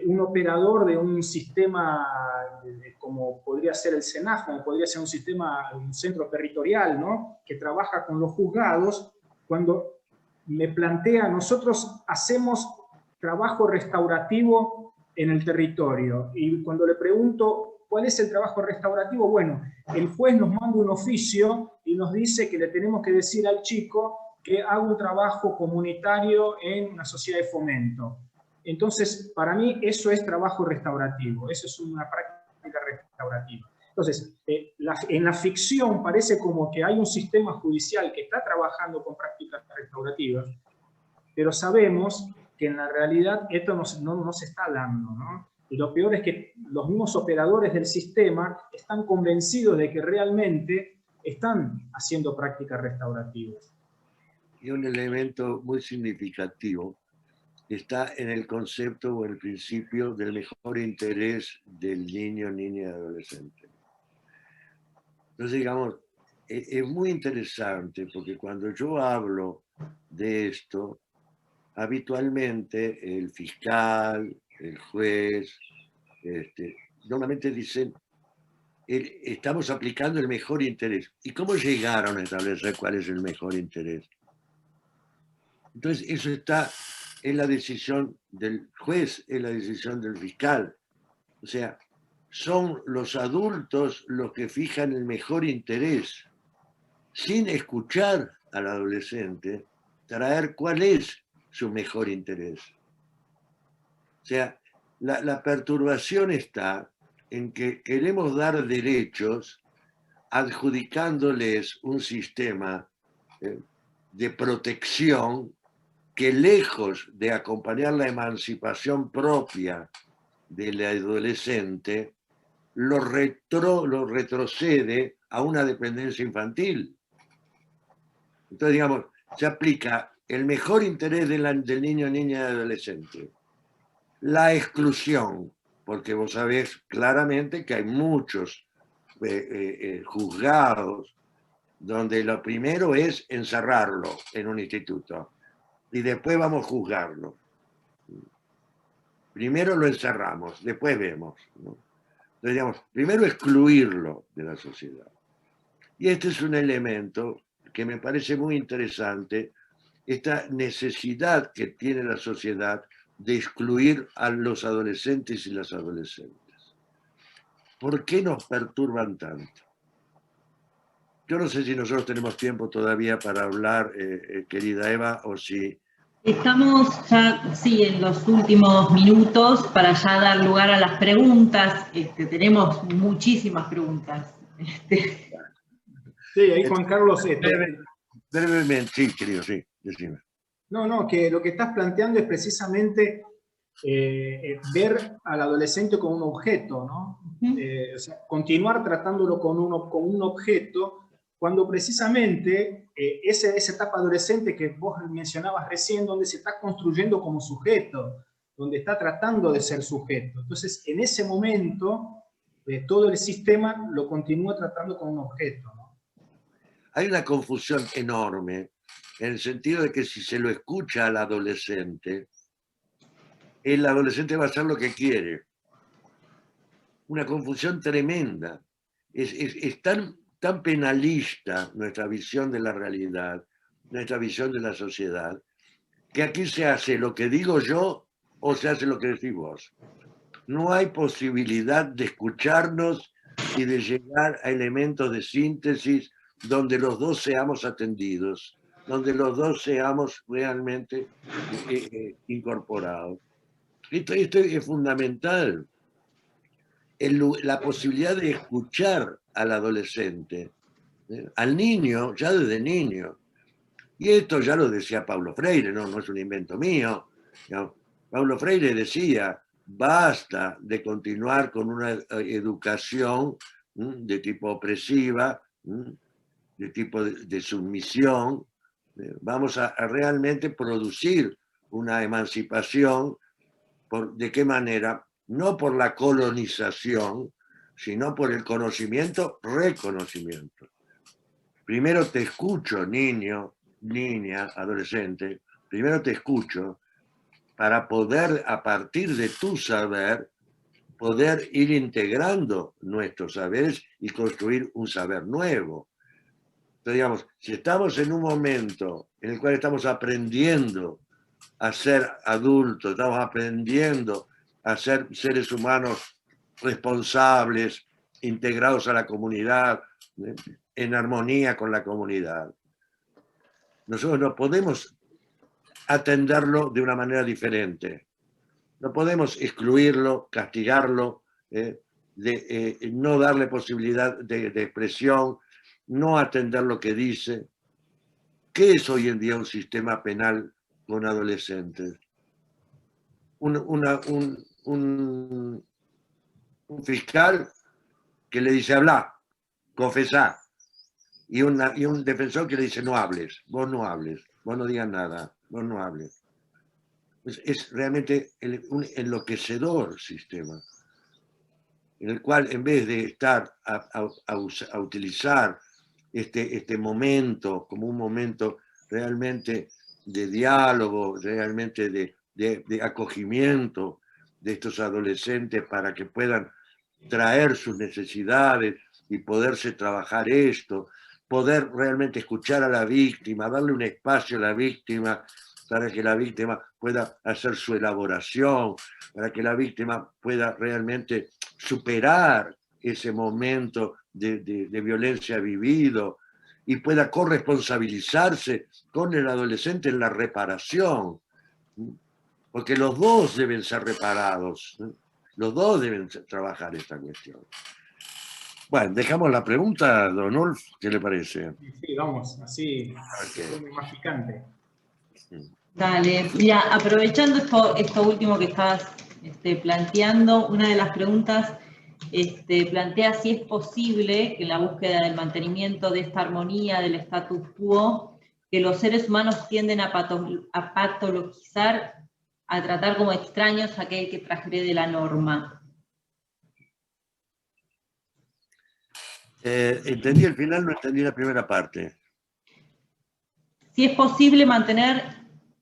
un operador de un sistema como podría ser el SENAJ, como podría ser un centro territorial, ¿no?, que trabaja con los juzgados, cuando me plantea, nosotros hacemos trabajo restaurativo en el territorio, y cuando le pregunto ¿cuál es el trabajo restaurativo? Bueno, el juez nos manda un oficio y nos dice que le tenemos que decir al chico que haga un trabajo comunitario en una sociedad de fomento. Entonces, para mí eso es trabajo restaurativo, eso es una práctica restaurativa. Entonces, en la ficción parece como que hay un sistema judicial que está trabajando con prácticas restaurativas, pero sabemos que en la realidad esto no se está dando, ¿no? Y lo peor es que los mismos operadores del sistema están convencidos de que realmente están haciendo prácticas restaurativas. Y un elemento muy significativo está en el concepto o el principio del mejor interés del niño, niña y adolescente. Entonces, digamos, es muy interesante porque cuando yo hablo de esto, habitualmente el fiscal, el juez, normalmente dicen, estamos aplicando el mejor interés. ¿Y cómo llegaron a establecer cuál es el mejor interés? Entonces, eso está en la decisión del juez, en la decisión del fiscal. O sea, son los adultos los que fijan el mejor interés, sin escuchar al adolescente, traer cuál es su mejor interés. O sea, la perturbación está en que queremos dar derechos adjudicándoles un sistema de protección que, lejos de acompañar la emancipación propia del adolescente lo retrocede a una dependencia infantil. Entonces, digamos, se aplica el mejor interés del niño, niña y adolescente. La exclusión, porque vos sabés claramente que hay muchos juzgados donde lo primero es encerrarlo en un instituto y después vamos a juzgarlo. Primero lo encerramos, después vemos, ¿no? Entonces, digamos, primero excluirlo de la sociedad. Y este es un elemento que me parece muy interesante, esta necesidad que tiene la sociedad de excluir a los adolescentes y las adolescentes. ¿Por qué nos perturban tanto? Yo no sé si nosotros tenemos tiempo todavía para hablar, querida Eva, o si... Estamos ya, sí, en los últimos minutos para ya dar lugar a las preguntas. Tenemos muchísimas preguntas. Sí, ahí Juan Carlos... brevemente, sí, querido, sí, decime. No, que lo que estás planteando es precisamente ver al adolescente como un objeto, ¿no? O sea, continuar tratándolo como un objeto, cuando precisamente esa etapa adolescente que vos mencionabas recién, donde se está construyendo como sujeto, donde está tratando de ser sujeto. Entonces, en ese momento, todo el sistema lo continúa tratando como un objeto, ¿no? Hay una confusión enorme, en el sentido de que si se lo escucha al adolescente, el adolescente va a hacer lo que quiere. Una confusión tremenda. Es tan penalista nuestra visión de la realidad, nuestra visión de la sociedad, que aquí se hace lo que digo yo o se hace lo que decís vos. No hay posibilidad de escucharnos y de llegar a elementos de síntesis donde los dos seamos atendidos, donde los dos seamos realmente incorporados. Esto es fundamental. La posibilidad de escuchar al adolescente, al niño, ya desde niño. Y esto ya lo decía Paulo Freire, no es un invento mío. Paulo Freire decía, basta de continuar con una educación de tipo opresiva, de tipo de sumisión. Vamos a realmente producir una emancipación. ¿De qué manera? No por la colonización, sino por el conocimiento, reconocimiento. Primero te escucho, niño, niña, adolescente, primero te escucho para poder, a partir de tu saber, poder ir integrando nuestros saberes y construir un saber nuevo. Entonces, digamos, si estamos en un momento en el cual estamos aprendiendo a ser adultos, estamos aprendiendo a ser seres humanos responsables, integrados a la comunidad, en armonía con la comunidad. Nosotros no podemos atenderlo de una manera diferente. No podemos excluirlo, castigarlo, no darle posibilidad de expresión, no atender lo que dice. ¿Qué es hoy en día un sistema penal con adolescentes? Un fiscal que le dice habla, confesá, y un defensor que le dice no hables, vos no digas nada, vos no hables. Es realmente un enloquecedor sistema, en el cual en vez de estar a utilizar este momento como un momento realmente de diálogo, realmente de acogimiento de estos adolescentes para que puedan traer sus necesidades y poderse trabajar esto, poder realmente escuchar a la víctima, darle un espacio a la víctima para que la víctima pueda hacer su elaboración, para que la víctima pueda realmente superar ese momento de violencia vivido y pueda corresponsabilizarse con el adolescente en la reparación. Porque los dos deben ser reparados, los dos deben trabajar esta cuestión. Bueno, dejamos la pregunta, don Ulf, ¿qué le parece? Sí, vamos, así, muy más picante. Dale, mira, aprovechando esto último que estabas planteando, una de las preguntas plantea si es posible que en la búsqueda del mantenimiento de esta armonía del status quo, que los seres humanos tienden a patologizar, a tratar como extraños a aquel que transgrede la norma. Entendí el final, no entendí la primera parte. Si es posible mantener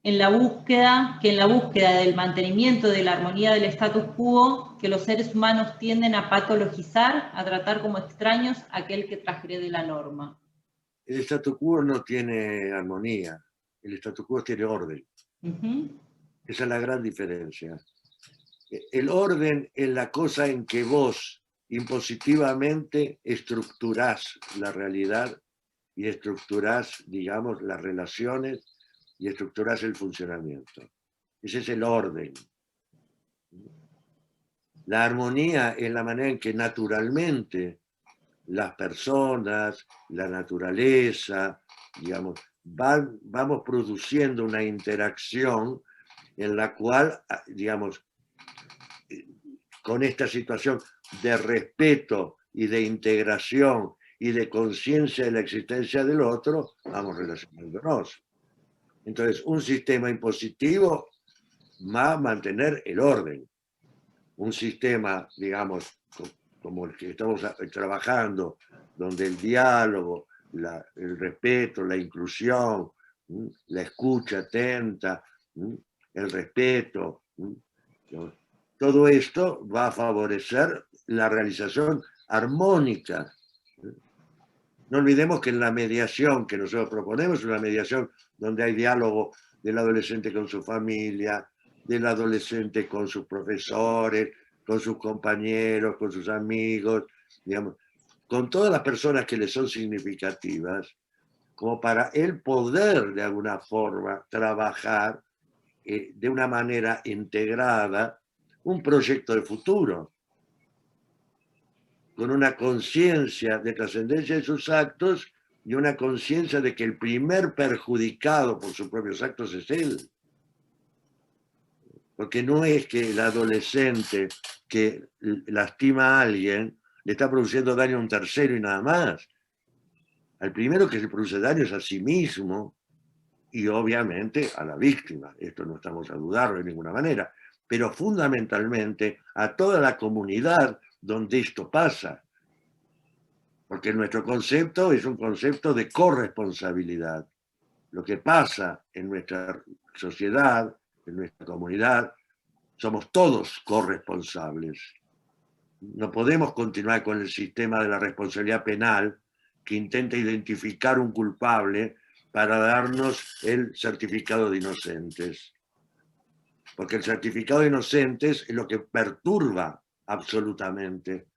en la búsqueda del mantenimiento de la armonía del status quo, que los seres humanos tienden a patologizar, a tratar como extraños a aquel que transgrede la norma. El status quo no tiene armonía, el status quo tiene orden. Esa es la gran diferencia. El orden es la cosa en que vos impositivamente estructurás la realidad y estructurás, digamos, las relaciones y estructurás el funcionamiento. Ese es el orden. La armonía es la manera en que naturalmente las personas, la naturaleza, digamos, vamos produciendo una interacción en la cual, digamos, con esta situación de respeto y de integración y de conciencia de la existencia del otro, vamos relacionándonos. Entonces, un sistema impositivo va a mantener el orden. Un sistema, digamos, como el que estamos trabajando, donde el diálogo, el respeto, la inclusión, la escucha atenta, el respeto, todo esto va a favorecer la realización armónica. No olvidemos que en la mediación que nosotros proponemos es una mediación donde hay diálogo del adolescente con su familia, del adolescente con sus profesores, con sus compañeros, con sus amigos, digamos, con todas las personas que le son significativas, como para él poder de alguna forma trabajar de una manera integrada un proyecto de futuro, con una conciencia de trascendencia de sus actos y una conciencia de que el primer perjudicado por sus propios actos es él. Porque no es que el adolescente que lastima a alguien le está produciendo daño a un tercero y nada más. Al primero que se produce daño es a sí mismo y obviamente a la víctima. Esto no estamos a dudarlo de ninguna manera. Pero fundamentalmente a toda la comunidad donde esto pasa. Porque nuestro concepto es un concepto de corresponsabilidad. Lo que pasa en nuestra sociedad, en nuestra comunidad, somos todos corresponsables. No podemos continuar con el sistema de la responsabilidad penal que intenta identificar un culpable para darnos el certificado de inocentes. Porque el certificado de inocentes es lo que perturba absolutamente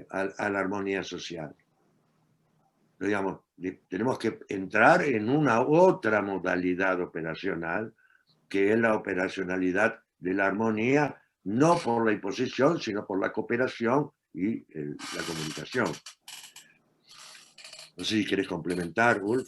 a la armonía social. Pero, digamos, tenemos que entrar en una otra modalidad operacional, que es la operacionalidad de la armonía, no por la imposición, sino por la cooperación y la comunicación. No sé si querés complementar, Ulf.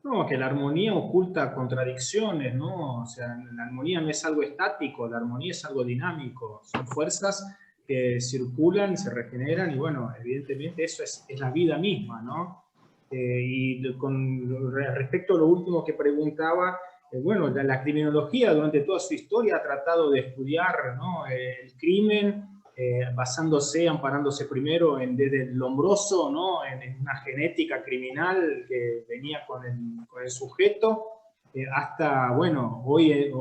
No, que la armonía oculta contradicciones, ¿no? O sea, la armonía no es algo estático, la armonía es algo dinámico. Son fuerzas que circulan, se regeneran y, bueno, evidentemente eso es la vida misma, ¿no? Y con respecto a lo último que preguntaba, bueno, la criminología durante toda su historia ha tratado de estudiar, ¿no?, el crimen, amparándose primero desde el Lombroso, ¿no?, en una genética criminal que venía con el sujeto, hasta, bueno, hoy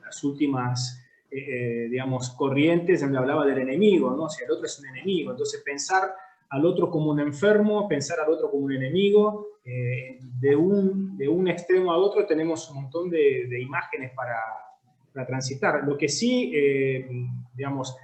las últimas, digamos, corrientes donde hablaba del enemigo, ¿no? O sea, el otro es un enemigo, entonces pensar al otro como un enfermo, pensar al otro como un enemigo, de un extremo a otro tenemos un montón de imágenes para transitar. Lo que sí, digamos,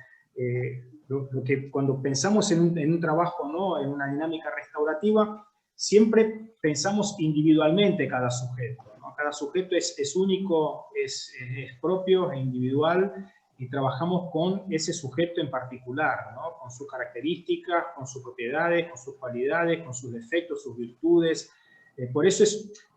lo que cuando pensamos en un trabajo, ¿no?, en una dinámica restaurativa, siempre pensamos individualmente cada sujeto, ¿no? Cada sujeto es único, es propio, es individual, y trabajamos con ese sujeto en particular, ¿no?, con sus características, con sus propiedades, con sus cualidades, con sus defectos, sus virtudes. Por eso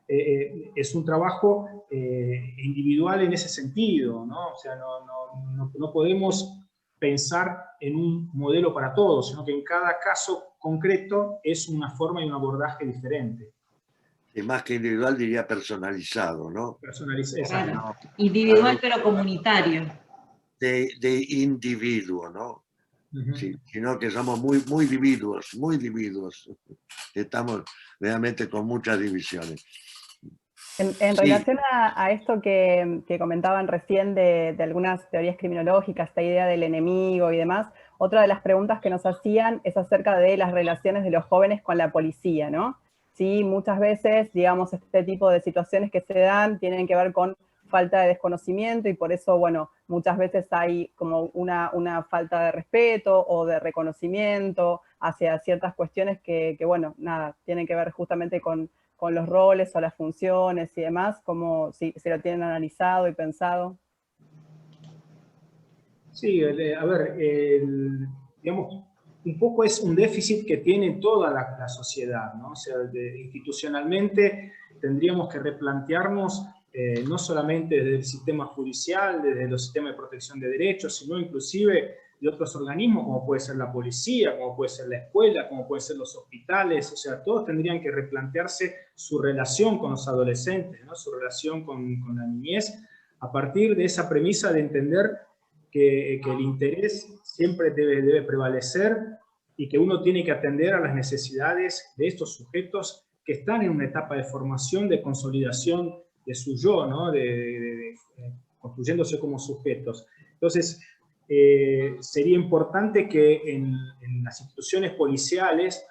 es un trabajo individual en ese sentido, ¿no? O sea, no podemos pensar en un modelo para todos, sino que en cada caso concreto es una forma y un abordaje diferente. Y más que individual diría personalizado, ¿no? Personalizado. Claro. Individual pero comunitario. De individuo, ¿no? Sí, sino que somos muy dividuos. Estamos realmente con muchas divisiones. En Sí. relación a esto que comentaban recién de algunas teorías criminológicas, esta idea del enemigo y demás, otra de las preguntas que nos hacían es acerca de las relaciones de los jóvenes con la policía, ¿no? Sí, muchas veces, digamos, este tipo de situaciones que se dan tienen que ver con falta de desconocimiento y por eso, bueno, muchas veces hay como una falta de respeto o de reconocimiento hacia ciertas cuestiones que bueno, nada, tienen que ver justamente con los roles o las funciones y demás, como si lo tienen analizado y pensado. Sí, a ver, digamos, un poco es un déficit que tiene toda la sociedad, ¿no? O sea, institucionalmente tendríamos que replantearnos no solamente desde el sistema judicial, desde los sistemas de protección de derechos, sino inclusive de otros organismos, como puede ser la policía, como puede ser la escuela, como pueden ser los hospitales, o sea, todos tendrían que replantearse su relación con los adolescentes, ¿no? Su relación con la niñez, a partir de esa premisa de entender que el interés siempre debe prevalecer y que uno tiene que atender a las necesidades de estos sujetos que están en una etapa de formación, de consolidación de su yo, ¿no? Construyéndose como sujetos. Entonces, sería importante que en las instituciones policiales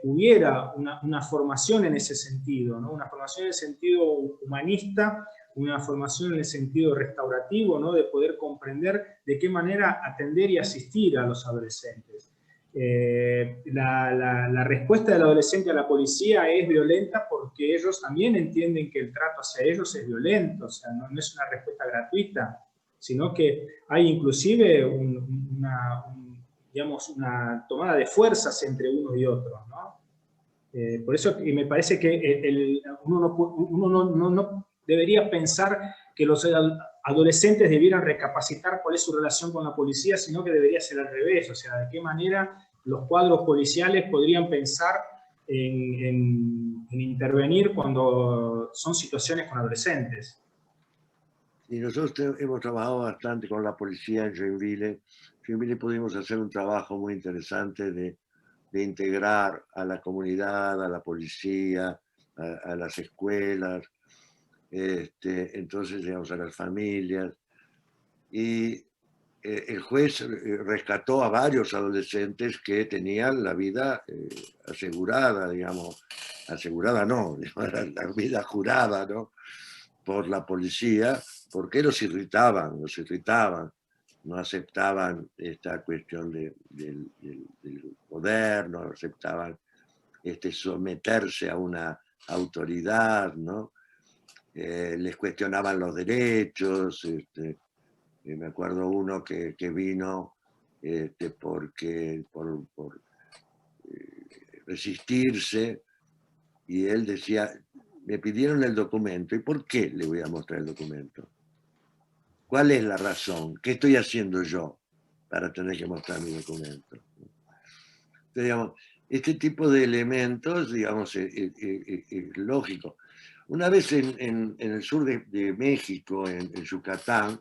hubiera una formación en ese sentido, ¿no? Una formación en el sentido humanista, una formación en el sentido restaurativo, ¿no? De poder comprender de qué manera atender y asistir a los adolescentes. La respuesta del adolescente a la policía es violenta porque ellos también entienden que el trato hacia ellos es violento, o sea, no es una respuesta gratuita, sino que hay inclusive digamos, una tomada de fuerzas entre unos y otros, ¿no? Por eso me parece que uno no debería pensar que los adolescentes debieran recapacitar cuál es su relación con la policía, sino que debería ser al revés, o sea, de qué manera los cuadros policiales podrían pensar en intervenir cuando son situaciones con adolescentes. Y nosotros hemos trabajado bastante con la policía en Joinville. En Joinville pudimos hacer un trabajo muy interesante de integrar a la comunidad, a la policía, a las escuelas, entonces llegamos a las familias. Y el juez rescató a varios adolescentes que tenían la vida asegurada, digamos, asegurada no, la vida jurada, ¿no? Por la policía, porque los irritaban, no aceptaban esta cuestión del poder, no aceptaban someterse a una autoridad, ¿no? Les cuestionaban los derechos, me acuerdo uno que vino por resistirse, y él decía, me pidieron el documento, ¿y por qué le voy a mostrar el documento? ¿Cuál es la razón? ¿Qué estoy haciendo yo para tener que mostrar mi documento? Entonces, digamos, este tipo de elementos, digamos, es lógico. Una vez en el sur de México, en Yucatán,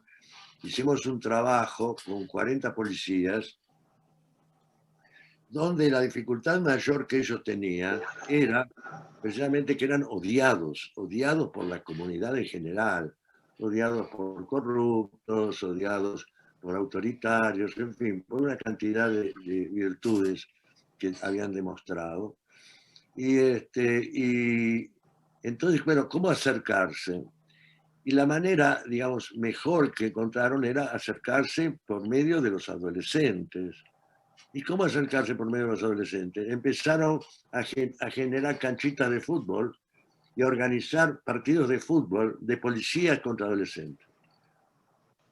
hicimos un trabajo con 40 policías, donde la dificultad mayor que ellos tenían era precisamente que eran odiados por la comunidad en general, odiados por corruptos, odiados por autoritarios, en fin, por una cantidad de virtudes que habían demostrado. Y entonces, bueno, ¿cómo acercarse? Y la manera, digamos, mejor que encontraron era acercarse por medio de los adolescentes. ¿Y cómo acercarse por medio de los adolescentes? Empezaron a generar canchitas de fútbol y a organizar partidos de fútbol de policías contra adolescentes.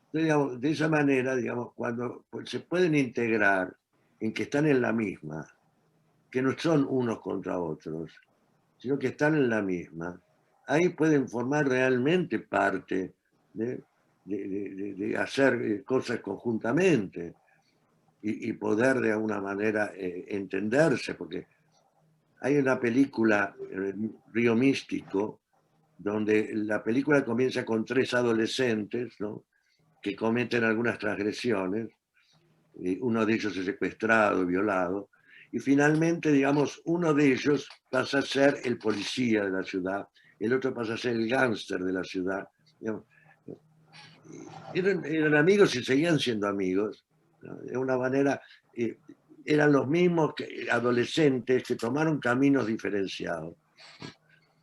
Entonces, digamos, de esa manera, digamos, cuando se pueden integrar en que están en la misma, que no son unos contra otros, sino que están en la misma, ahí pueden formar realmente parte de hacer cosas conjuntamente y poder de alguna manera entenderse, porque hay una película, Río Místico, donde la película comienza con 3 adolescentes, ¿no?, que cometen algunas transgresiones, uno de ellos es secuestrado y violado, y finalmente, digamos, uno de ellos pasa a ser el policía de la ciudad, el otro pasa a ser el gángster de la ciudad. Digamos, eran amigos y seguían siendo amigos, ¿no? De una manera, eran los mismos adolescentes que tomaron caminos diferenciados.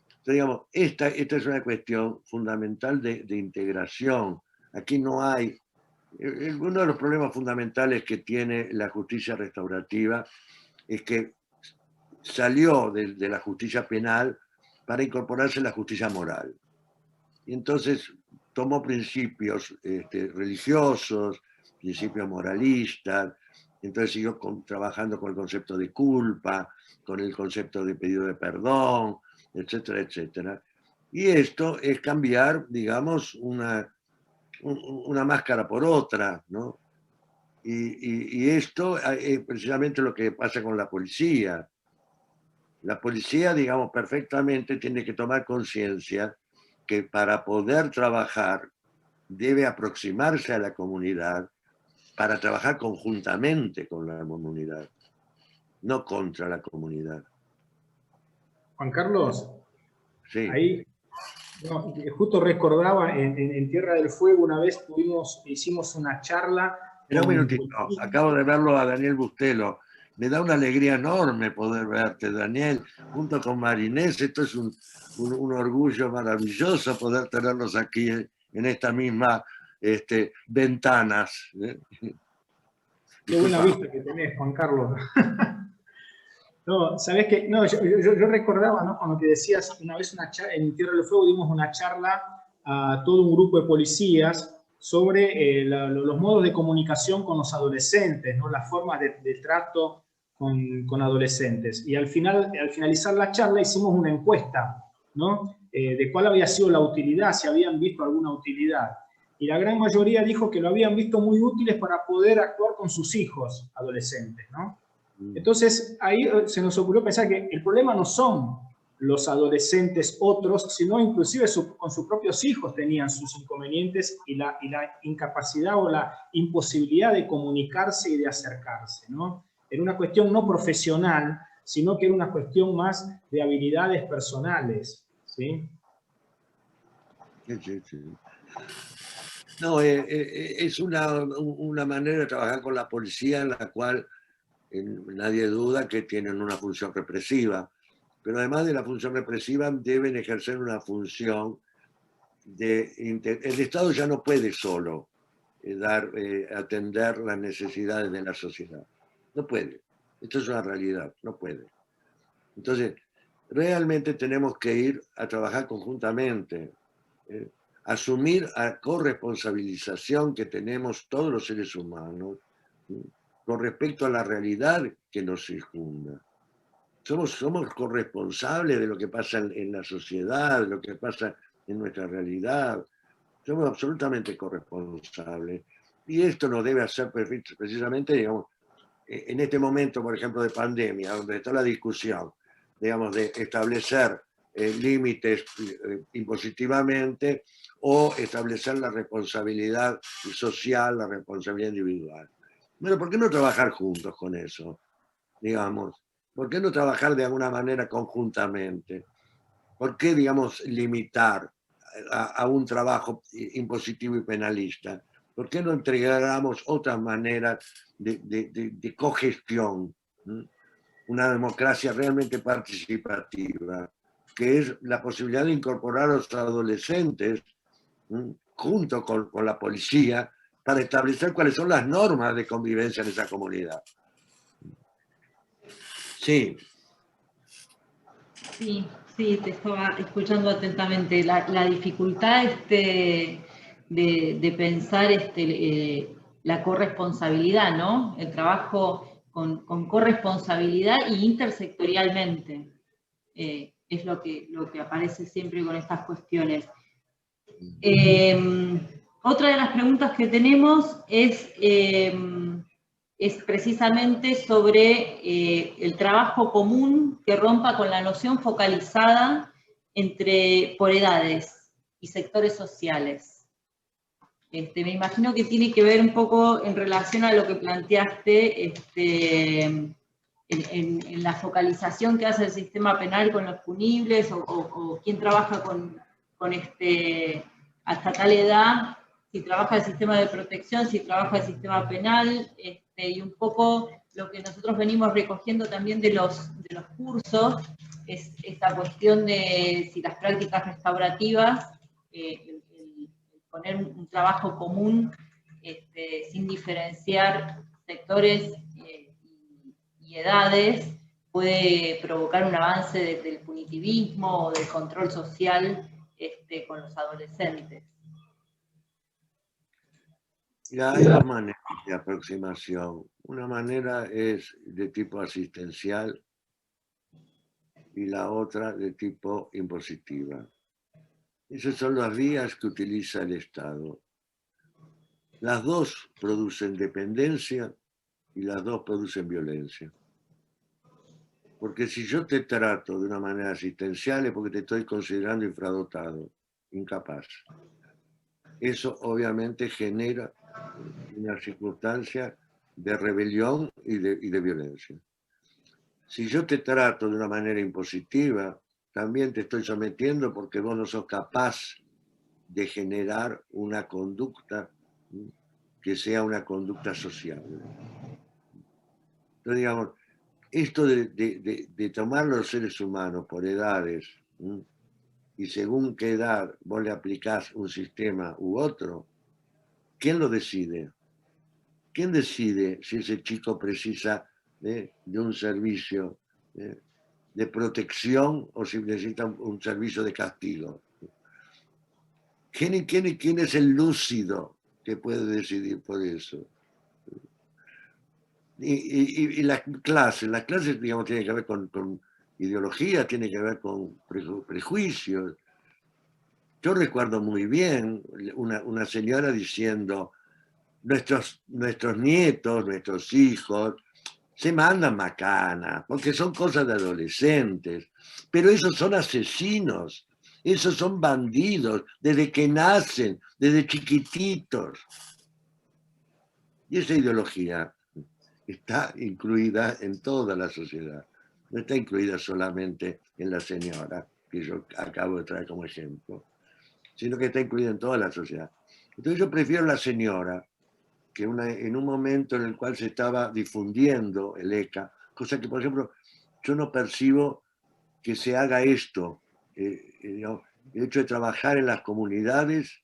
Entonces, digamos, esta es una cuestión fundamental de integración. Aquí no hay... Uno de los problemas fundamentales que tiene la justicia restaurativa es que salió de la justicia penal para incorporarse a la justicia moral. Y entonces tomó principios religiosos, principios moralistas, entonces siguió trabajando con el concepto de culpa, con el concepto de pedido de perdón, etcétera, etcétera. Y esto es cambiar, digamos, una máscara por otra, ¿no? Y esto es precisamente lo que pasa con la policía. La policía, digamos, perfectamente tiene que tomar conciencia que para poder trabajar debe aproximarse a la comunidad para trabajar conjuntamente con la comunidad, no contra la comunidad. Juan Carlos, sí. Ahí no, justo recordaba en Tierra del Fuego una vez hicimos una charla. Un minutito, acabo de verlo a Daniel Bustelo. Me da una alegría enorme poder verte, Daniel, junto con Marinés. Esto es un orgullo maravilloso poder tenerlos aquí en esta misma ventanas. Qué buena vista que tenés, Juan Carlos. No, ¿sabés qué? No, yo recordaba, ¿no?, cuando te decías, una vez en Tierra del Fuego dimos una charla a todo un grupo de policías sobre los modos de comunicación con los adolescentes, ¿no?, las formas de trato con adolescentes. Y al finalizar la charla hicimos una encuesta, ¿no?, de cuál había sido la utilidad, si habían visto alguna utilidad. Y la gran mayoría dijo que lo habían visto muy útiles para poder actuar con sus hijos adolescentes, ¿no? Entonces, ahí se nos ocurrió pensar que el problema no son los adolescentes otros, sino inclusive con sus propios hijos tenían sus inconvenientes y la incapacidad o la imposibilidad de comunicarse y de acercarse, ¿no? Era una cuestión no profesional, sino que era una cuestión más de habilidades personales, ¿sí? Sí. No, es una manera de trabajar con la policía en la cual nadie duda que tienen una función represiva, pero además de la función represiva deben ejercer una función el Estado ya no puede solo atender las necesidades de la sociedad. No puede. Esto es una realidad, no puede. Entonces, realmente tenemos que ir a trabajar conjuntamente, asumir la corresponsabilización que tenemos todos los seres humanos, con respecto a la realidad que nos circunda. Somos corresponsables de lo que pasa en la sociedad, de lo que pasa en nuestra realidad. Somos absolutamente corresponsables. Y esto nos debe hacer precisamente, digamos, en este momento, por ejemplo, de pandemia, donde está la discusión, digamos, de establecer límites impositivamente o establecer la responsabilidad social, la responsabilidad individual. Bueno, ¿por qué no trabajar juntos con eso? Digamos, ¿por qué no trabajar de alguna manera conjuntamente? ¿Por qué, digamos, limitar a un trabajo impositivo y penalista? ¿Por qué no entregáramos otras maneras de cogestión? Una democracia realmente participativa, que es la posibilidad de incorporar a los adolescentes junto con la policía, para establecer cuáles son las normas de convivencia en esa comunidad. Sí. Sí, te estaba escuchando atentamente. La dificultad de pensar la corresponsabilidad, ¿no? El trabajo con corresponsabilidad y intersectorialmente. es lo que aparece siempre con estas cuestiones. Otra de las preguntas que tenemos es precisamente sobre el trabajo común que rompa con la noción focalizada por edades y sectores sociales. Me imagino que tiene que ver un poco en relación a lo que planteaste en la focalización que hace el sistema penal con los punibles o quién trabaja con hasta tal edad, si trabaja el sistema de protección, si trabaja el sistema penal, y un poco lo que nosotros venimos recogiendo también de los cursos, es esta cuestión de si las prácticas restaurativas, el poner un trabajo común, sin diferenciar sectores y edades, puede provocar un avance del punitivismo o del control social con los adolescentes. Ya hay dos maneras de aproximación. Una manera es de tipo asistencial y la otra de tipo impositiva. Esas son las vías que utiliza el Estado. Las dos producen dependencia y las dos producen violencia. Porque si yo te trato de una manera asistencial es porque te estoy considerando infradotado, incapaz. Eso obviamente genera una circunstancia de rebelión y de violencia. Si yo te trato de una manera impositiva, también te estoy sometiendo porque vos no sos capaz de generar una conducta que sea una conducta social. Entonces, digamos, esto de tomar los seres humanos por edades, y según qué edad vos le aplicás un sistema u otro, ¿quién lo decide? ¿Quién decide si ese chico precisa de un servicio de protección o si necesita un servicio de castigo? ¿Quién es el lúcido que puede decidir por eso? Y las clases, digamos, tienen que ver con ideología, tienen que ver con prejuicios. Yo recuerdo muy bien una señora diciendo, nuestros nietos, nuestros hijos, se mandan macanas, porque son cosas de adolescentes, pero esos son asesinos, esos son bandidos, desde que nacen, desde chiquititos. Y esa ideología está incluida en toda la sociedad, no está incluida solamente en la señora, que yo acabo de traer como ejemplo, sino que está incluida en toda la sociedad. Entonces yo prefiero la señora, que en un momento en el cual se estaba difundiendo el ECA, cosa que, por ejemplo, yo no percibo que se haga esto, digamos, el hecho de trabajar en las comunidades,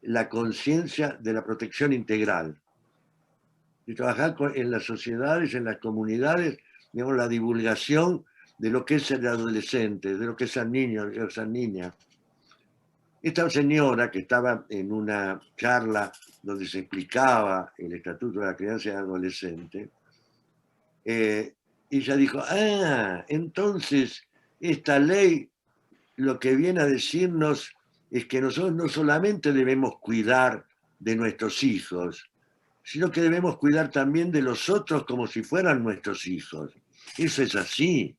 la conciencia de la protección integral, de trabajar en las sociedades, en las comunidades, digamos, la divulgación de lo que es el adolescente, de lo que es el niño, de lo que es la niña. Esta señora que estaba en una charla donde se explicaba el Estatuto de la Crianza y Adolescente, ella dijo, entonces esta ley lo que viene a decirnos es que nosotros no solamente debemos cuidar de nuestros hijos, sino que debemos cuidar también de los otros como si fueran nuestros hijos. Eso es así.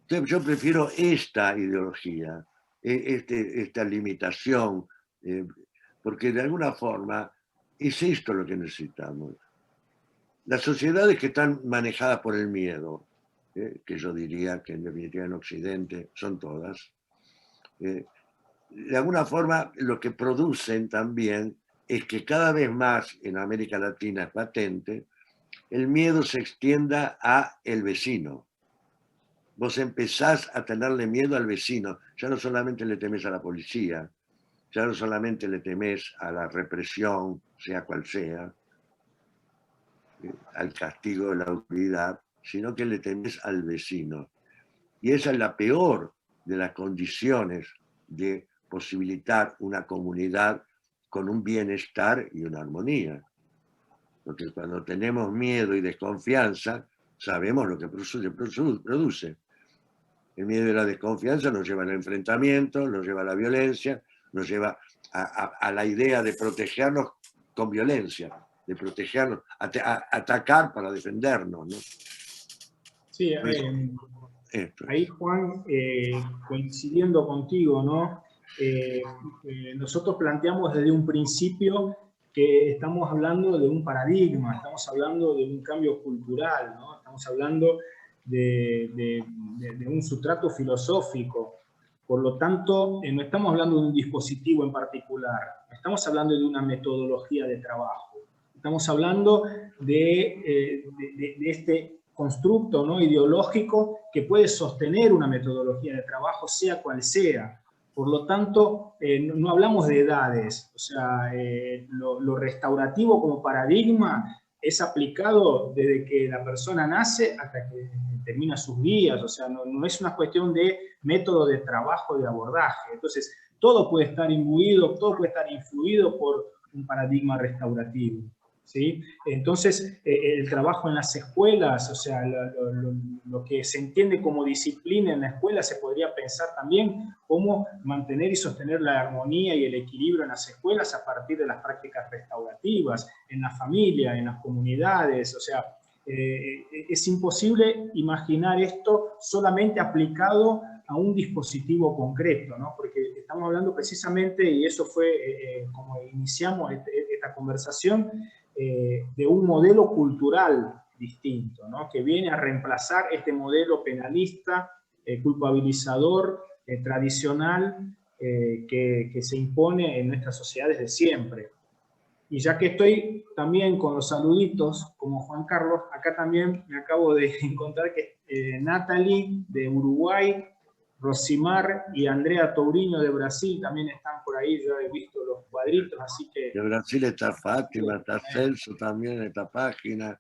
Entonces yo prefiero esta ideología, esta limitación, porque de alguna forma es esto lo que necesitamos. Las sociedades que están manejadas por el miedo, que yo diría que en definitiva en Occidente son todas, de alguna forma lo que producen también es que cada vez más en América Latina es patente, el miedo se extienda a el vecino. Vos empezás a tenerle miedo al vecino, ya no solamente le temes a la policía, ya no solamente le temes a la represión, sea cual sea, al castigo de la autoridad, sino que le temes al vecino. Y esa es la peor de las condiciones de posibilitar una comunidad con un bienestar y una armonía. Porque cuando tenemos miedo y desconfianza, sabemos lo que produce. El miedo y la desconfianza nos lleva al enfrentamiento, nos lleva a la violencia, nos lleva a la idea de protegernos con violencia, de protegernos, atacar para defendernos, ¿no? Sí, ahí Juan, coincidiendo contigo, ¿no? Nosotros planteamos desde un principio que estamos hablando de un paradigma, estamos hablando de un cambio cultural, ¿no? Estamos hablando de un sustrato filosófico. Por lo tanto, no estamos hablando de un dispositivo en particular, estamos hablando de una metodología de trabajo. Estamos hablando de este constructo, ¿no?, ideológico que puede sostener una metodología de trabajo, sea cual sea. Por lo tanto, no hablamos de edades. O sea, lo restaurativo como paradigma es aplicado desde que la persona nace hasta que termina sus días. O sea, no es una cuestión de método de trabajo, de abordaje. Entonces, todo puede estar imbuido, todo puede estar influido por un paradigma restaurativo, ¿sí? Entonces, el trabajo en las escuelas, o sea, lo que se entiende como disciplina en la escuela, se podría pensar también cómo mantener y sostener la armonía y el equilibrio en las escuelas a partir de las prácticas restaurativas, en la familia, en las comunidades. O sea, es imposible imaginar esto solamente aplicado a un dispositivo concreto, ¿no? Porque estamos hablando precisamente, y eso fue como iniciamos esta conversación, de un modelo cultural distinto, ¿no?, que viene a reemplazar este modelo penalista, culpabilizador, tradicional, que se impone en nuestras sociedades de siempre. Y ya que estoy también con los saluditos, como Juan Carlos, acá también me acabo de encontrar que Natalie de Uruguay, Rosimar y Andrea Touriño de Brasil también están por ahí, yo he visto los cuadritos, así que... De Brasil está Fátima, está Celso también en esta página.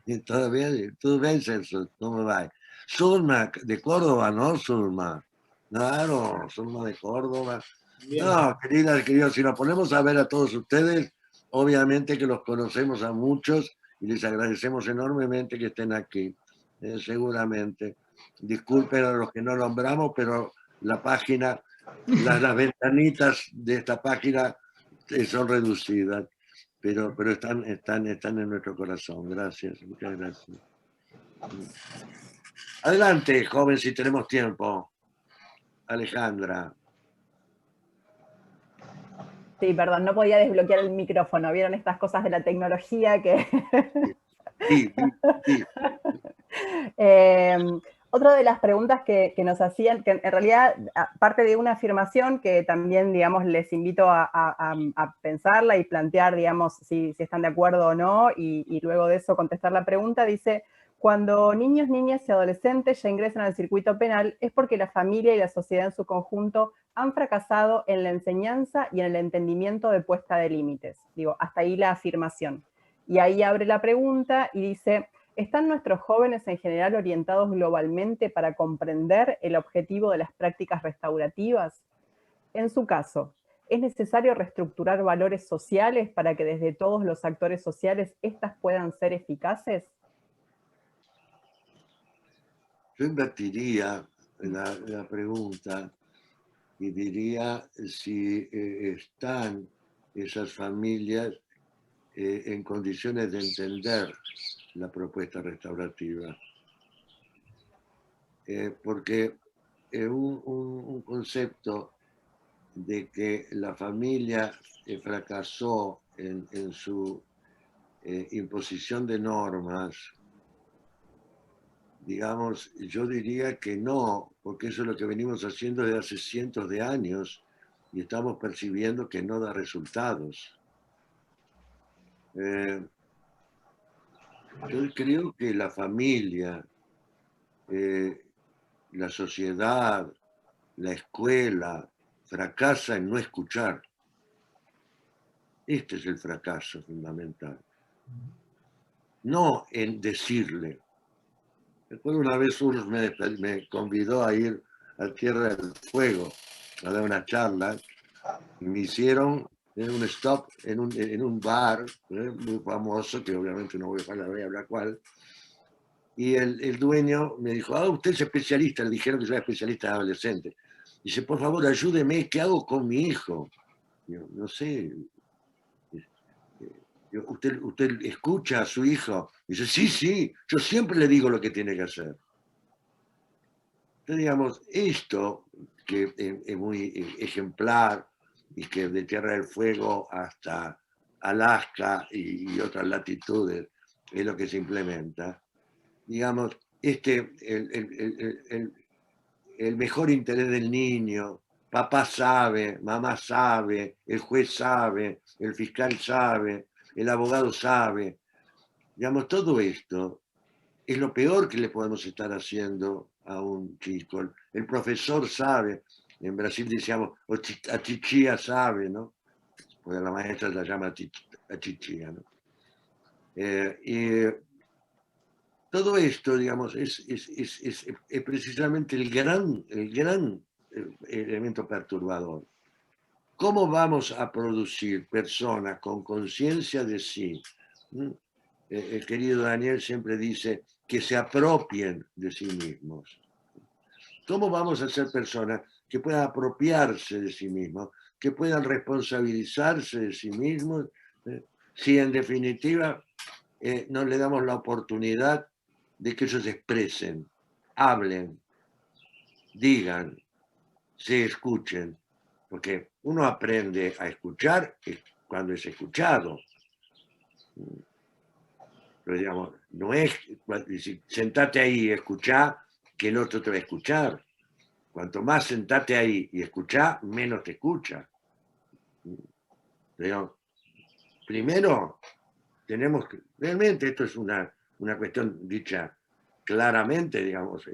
Y todo bien, Celso, ¿cómo va? Zulma, de Córdoba, ¿no, Zulma? Claro, Zulma de Córdoba. Bien. No, queridos, si nos ponemos a ver a todos ustedes, obviamente que los conocemos a muchos y les agradecemos enormemente que estén aquí, seguramente. Disculpen a los que no nombramos, pero la página, las ventanitas de esta página son reducidas, pero están en nuestro corazón. Gracias, muchas gracias. Adelante, joven, si tenemos tiempo. Alejandra. Sí, perdón, no podía desbloquear el micrófono. ¿Vieron estas cosas de la tecnología que...? Sí. Otra de las preguntas que nos hacían, que en realidad parte de una afirmación que también, digamos, les invito a pensarla y plantear, digamos, si están de acuerdo o no, y luego de eso contestar la pregunta, dice: cuando niños, niñas y adolescentes ya ingresan al circuito penal es porque la familia y la sociedad en su conjunto han fracasado en la enseñanza y en el entendimiento de puesta de límites. Digo, hasta ahí la afirmación. Y ahí abre la pregunta y dice: ¿están nuestros jóvenes en general orientados globalmente para comprender el objetivo de las prácticas restaurativas? En su caso, ¿es necesario reestructurar valores sociales para que desde todos los actores sociales éstas puedan ser eficaces? Yo invertiría la pregunta y diría si están esas familias en condiciones de entender la propuesta restaurativa. Porque un concepto de que la familia fracasó en su imposición de normas, digamos, yo diría que no, porque eso es lo que venimos haciendo desde hace cientos de años y estamos percibiendo que no da resultados. Yo creo que la familia, la sociedad, la escuela, fracasa en no escuchar. Este es el fracaso fundamental. No en decirle. Recuerdo una vez uno me convidó a ir a Tierra del Fuego a dar una charla y me hicieron un stop en un bar muy famoso, que obviamente no voy a hablar cuál, Y el dueño me dijo, usted es especialista, le dijeron que soy especialista en adolescentes. Dice, por favor, ayúdeme, ¿qué hago con mi hijo? Yo, no sé, ¿usted escucha a su hijo? Dice, sí, yo siempre le digo lo que tiene que hacer. Entonces, digamos, esto que es muy ejemplar y que de Tierra del Fuego hasta Alaska y otras latitudes es lo que se implementa, digamos, el mejor interés del niño, papá sabe, mamá sabe, el juez sabe, el fiscal sabe, el abogado sabe, digamos, todo esto es lo peor que le podemos estar haciendo a un chico. El profesor sabe, en Brasil decíamos, a chichía sabe, ¿no? Porque la maestra la llama a chichía, ¿no? Y todo esto, digamos, es precisamente el gran elemento perturbador. ¿Cómo vamos a producir personas con conciencia de sí? El querido Daniel siempre dice que se apropien de sí mismos. ¿Cómo vamos a ser personas que puedan apropiarse de sí mismos, que puedan responsabilizarse de sí mismos, si en definitiva no le damos la oportunidad de que ellos expresen, hablen, digan, se escuchen? Porque uno aprende a escuchar cuando es escuchado. Pero digamos, no es sentate ahí y escuchá, que el otro te va a escuchar. Cuanto más sentate ahí y escuchá, menos te escucha. Digamos, primero, tenemos que, realmente esto es una cuestión dicha claramente, digamos,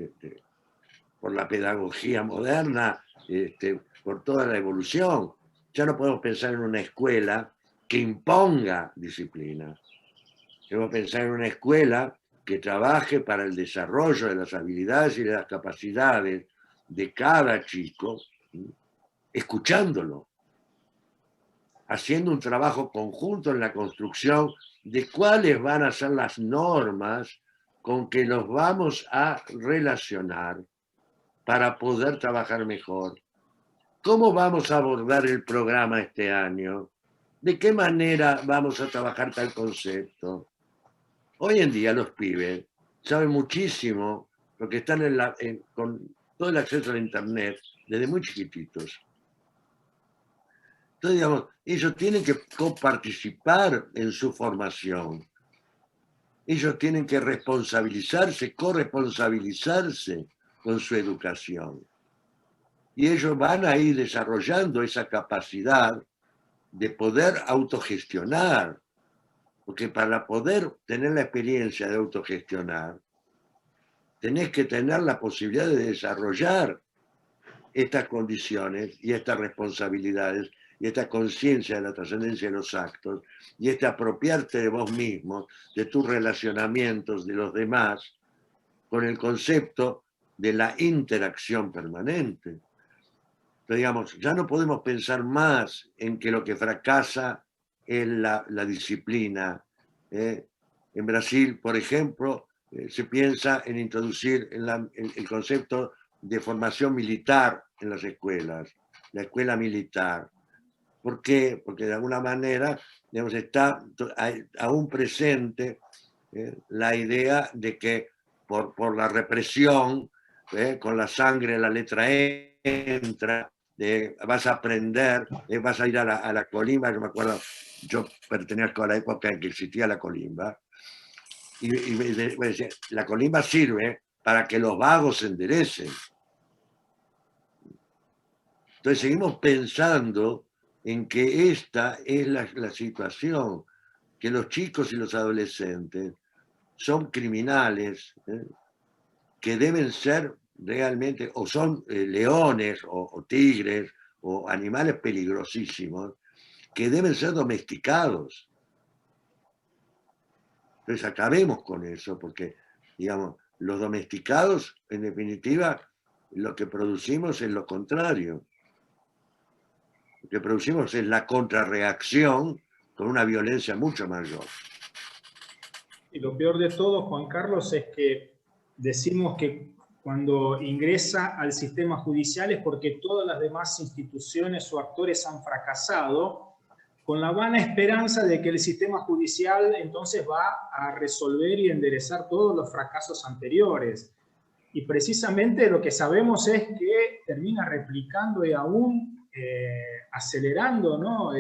por la pedagogía moderna, por toda la evolución. Ya no podemos pensar en una escuela que imponga disciplina. Debemos pensar en una escuela que trabaje para el desarrollo de las habilidades y de las capacidades de cada chico, escuchándolo, haciendo un trabajo conjunto en la construcción de cuáles van a ser las normas con que nos vamos a relacionar para poder trabajar mejor. ¿Cómo vamos a abordar el programa este año? ¿De qué manera vamos a trabajar tal concepto? Hoy en día los pibes saben muchísimo porque están con todo el acceso a Internet desde muy chiquititos. Entonces, digamos, ellos tienen que coparticipar en su formación. Ellos tienen que responsabilizarse, corresponsabilizarse con su educación. Y ellos van a ir desarrollando esa capacidad de poder autogestionar. Porque para poder tener la experiencia de autogestionar, tenés que tener la posibilidad de desarrollar estas condiciones y estas responsabilidades y esta conciencia de la trascendencia de los actos y apropiarte de vos mismo, de tus relacionamientos, de los demás, con el concepto de la interacción permanente. Pero digamos, ya no podemos pensar más en que lo que fracasa es la disciplina. En Brasil, por ejemplo, se piensa en introducir el concepto de formación militar en las escuelas, la escuela militar. ¿Por qué? Porque de alguna manera, digamos, está aún presente la idea de que por la represión, con la sangre la letra entra, vas a aprender, vas a ir a la colimba. Yo me acuerdo, yo pertenezco a la época en que existía la colimba, y me decía, la colimba sirve para que los vagos se enderecen. Entonces seguimos pensando en que esta es la situación, que los chicos y los adolescentes son criminales, que deben ser realmente, o son leones o tigres o animales peligrosísimos, que deben ser domesticados. Entonces acabemos con eso, porque, digamos, los domesticados, en definitiva, lo que producimos es lo contrario. Lo que producimos es la contrarreacción con una violencia mucho mayor. Y lo peor de todo, Juan Carlos, es que decimos que cuando ingresa al sistema judicial es porque todas las demás instituciones o actores han fracasado, con la vana esperanza de que el sistema judicial entonces va a resolver y enderezar todos los fracasos anteriores. Y precisamente lo que sabemos es que termina replicando y aún acelerando, ¿no?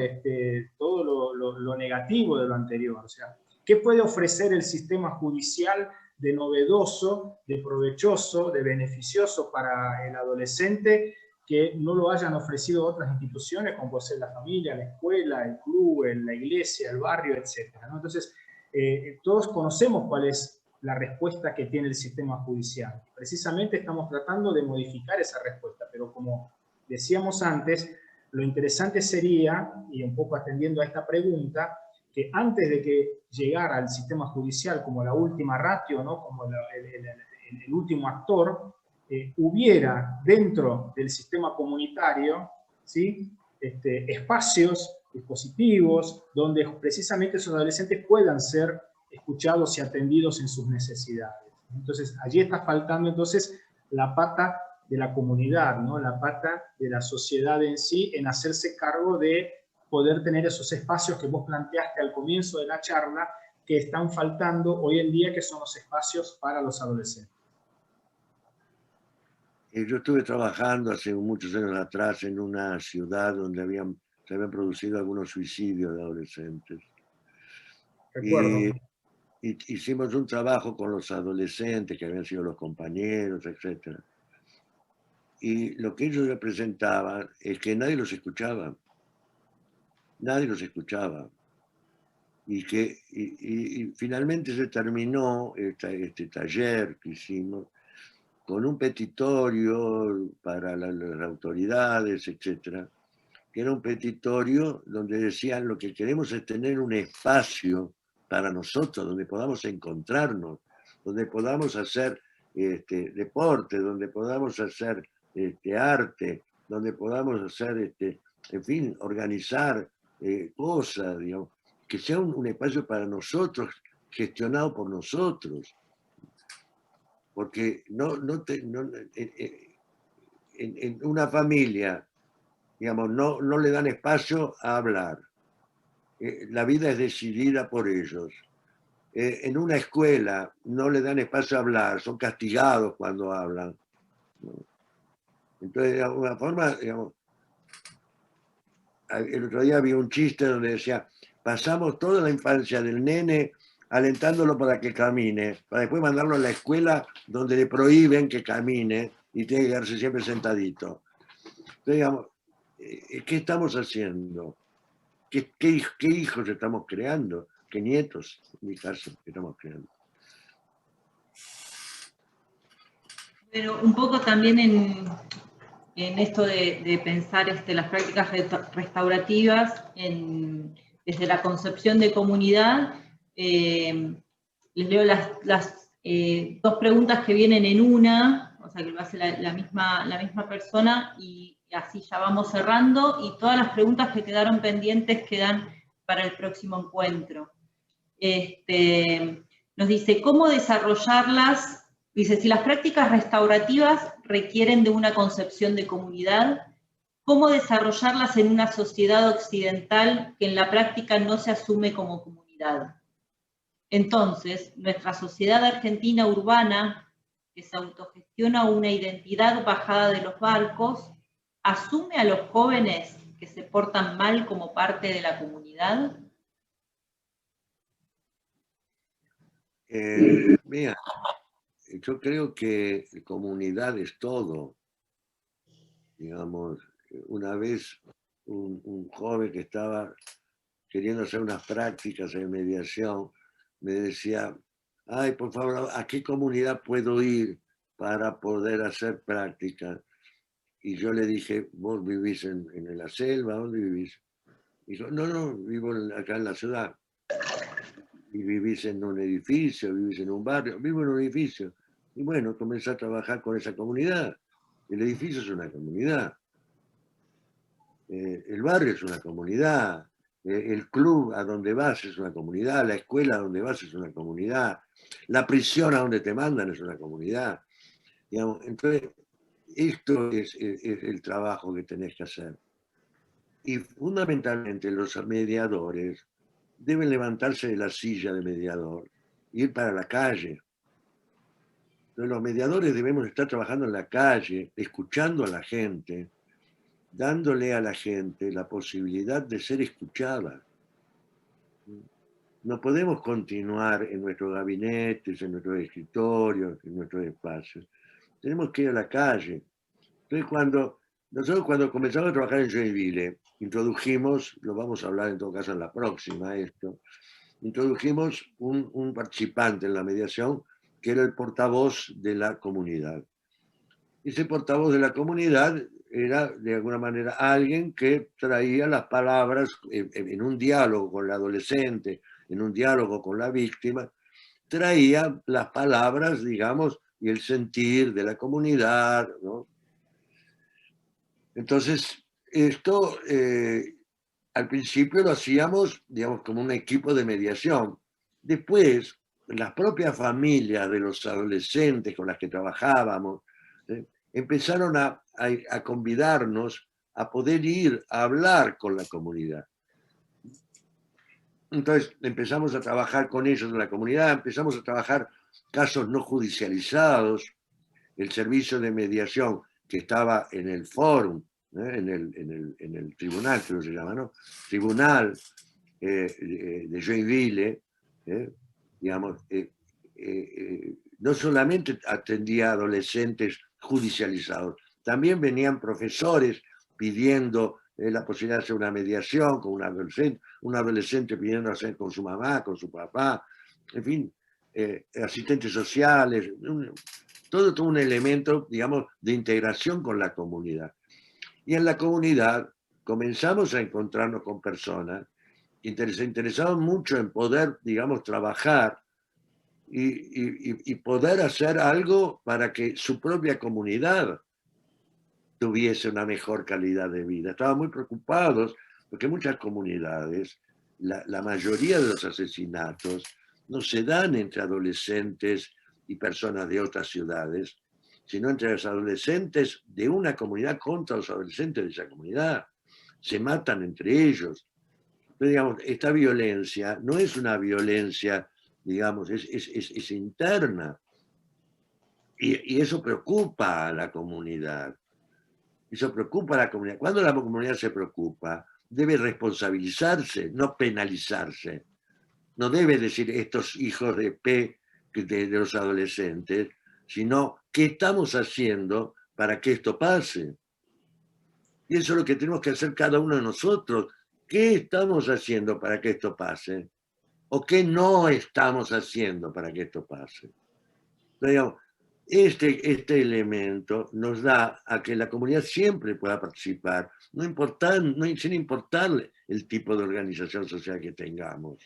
Todo lo negativo de lo anterior. O sea, ¿qué puede ofrecer el sistema judicial de novedoso, de provechoso, de beneficioso para el adolescente que no lo hayan ofrecido otras instituciones, como puede ser la familia, la escuela, el club, la iglesia, el barrio, etc., ¿no? Entonces, todos conocemos cuál es la respuesta que tiene el sistema judicial. Precisamente estamos tratando de modificar esa respuesta, pero como decíamos antes, lo interesante sería, y un poco atendiendo a esta pregunta, que antes de que llegara al sistema judicial como la última ratio, ¿no? Como el último actor, hubiera dentro del sistema comunitario, ¿sí? Espacios, dispositivos, donde precisamente esos adolescentes puedan ser escuchados y atendidos en sus necesidades. Entonces, allí está faltando entonces la pata de la comunidad, ¿no? La pata de la sociedad en sí, en hacerse cargo de poder tener esos espacios que vos planteaste al comienzo de la charla, que están faltando hoy en día, que son los espacios para los adolescentes. Yo estuve trabajando hace muchos años atrás en una ciudad donde se habían producido algunos suicidios de adolescentes. Recuerdo. Y hicimos un trabajo con los adolescentes que habían sido los compañeros, etc. Y lo que ellos representaban es que nadie los escuchaba. Nadie los escuchaba. Y finalmente se terminó este taller que hicimos con un petitorio para las autoridades, etcétera, que era un petitorio donde decían: lo que queremos es tener un espacio para nosotros, donde podamos encontrarnos, donde podamos hacer deporte, donde podamos hacer arte, donde podamos hacer, en fin, organizar cosas, digamos, que sea un espacio para nosotros, gestionado por nosotros. Porque en una familia, digamos, no le dan espacio a hablar. La vida es decidida por ellos. En una escuela no le dan espacio a hablar, son castigados cuando hablan. Entonces, de alguna forma, digamos, el otro día había un chiste donde decía: pasamos toda la infancia del nene alentándolo para que camine, para después mandarlo a la escuela donde le prohíben que camine y tiene que quedarse siempre sentadito. Entonces, digamos, ¿qué estamos haciendo? ¿Qué hijos estamos creando? ¿Qué nietos, en mi caso, estamos creando? Pero un poco también en esto de pensar las prácticas restaurativas desde la concepción de comunidad, les leo las dos preguntas que vienen en una, o sea que lo hace la misma persona, y así ya vamos cerrando, y todas las preguntas que quedaron pendientes quedan para el próximo encuentro. Nos dice: ¿cómo desarrollarlas? Dice: si las prácticas restaurativas requieren de una concepción de comunidad, ¿cómo desarrollarlas en una sociedad occidental que en la práctica no se asume como comunidad? Entonces, nuestra sociedad argentina urbana, que se autogestiona una identidad bajada de los barcos, ¿asume a los jóvenes que se portan mal como parte de la comunidad? Mira, yo creo que comunidad es todo. Digamos, una vez un joven que estaba queriendo hacer unas prácticas de mediación me decía: ay, por favor, ¿a qué comunidad puedo ir para poder hacer prácticas? Y yo le dije: ¿vos vivís en la selva? ¿Dónde vivís? Y dijo: no, vivo acá en la ciudad. ¿Y vivís en un edificio? ¿Vivís en un barrio? Vivo en un edificio. Y bueno, comencé a trabajar con esa comunidad. El edificio es una comunidad. El barrio es una comunidad. el club a donde vas es una comunidad, la escuela a donde vas es una comunidad, la prisión a donde te mandan es una comunidad. Digamos, entonces, esto es el trabajo que tenés que hacer. Y fundamentalmente los mediadores deben levantarse de la silla de mediador e ir para la calle. Entonces, los mediadores debemos estar trabajando en la calle, escuchando a la gente, dándole a la gente la posibilidad de ser escuchada. No podemos continuar en nuestros gabinetes, en nuestros escritorios, en nuestros espacios. Tenemos que ir a la calle. Entonces, nosotros cuando comenzamos a trabajar en Joinville, introdujimos, lo vamos a hablar en todo caso en la próxima, introdujimos un participante en la mediación que era el portavoz de la comunidad. Ese portavoz de la comunidad era de alguna manera alguien que traía las palabras en un diálogo con el adolescente, en un diálogo con la víctima, traía las palabras, digamos, y el sentir de la comunidad, ¿no? Entonces, esto al principio lo hacíamos, digamos, como un equipo de mediación. Después, las propias familias de los adolescentes con las que trabajábamos empezaron a convidarnos a poder ir a hablar con la comunidad. Entonces empezamos a trabajar con ellos en la comunidad, empezamos a trabajar casos no judicializados, el servicio de mediación que estaba en el fórum, en el tribunal, creo que se llama, ¿no? Tribunal de Joinville, digamos, no solamente atendía a adolescentes judicializados, también venían profesores pidiendo la posibilidad de hacer una mediación con un adolescente pidiendo hacer con su mamá, con su papá, en fin, asistentes sociales, todo un elemento, digamos, de integración con la comunidad. Y en la comunidad comenzamos a encontrarnos con personas que se interesaban mucho en poder, digamos, trabajar y poder hacer algo para que su propia comunidad tuviese una mejor calidad de vida. Estaban muy preocupados porque muchas comunidades, la mayoría de los asesinatos no se dan entre adolescentes y personas de otras ciudades, sino entre los adolescentes de una comunidad contra los adolescentes de esa comunidad. Se matan entre ellos. Entonces, digamos, esta violencia no es una violencia, digamos, es interna. Y eso preocupa a la comunidad. Eso preocupa a la comunidad. Cuando la comunidad se preocupa, debe responsabilizarse, no penalizarse. No debe decir estos hijos de P de los adolescentes, sino qué estamos haciendo para que esto pase. Y eso es lo que tenemos que hacer cada uno de nosotros. ¿Qué estamos haciendo para que esto pase? ¿O qué no estamos haciendo para que esto pase? Entonces, digamos, este elemento nos da a que la comunidad siempre pueda participar, sin importar el tipo de organización social que tengamos.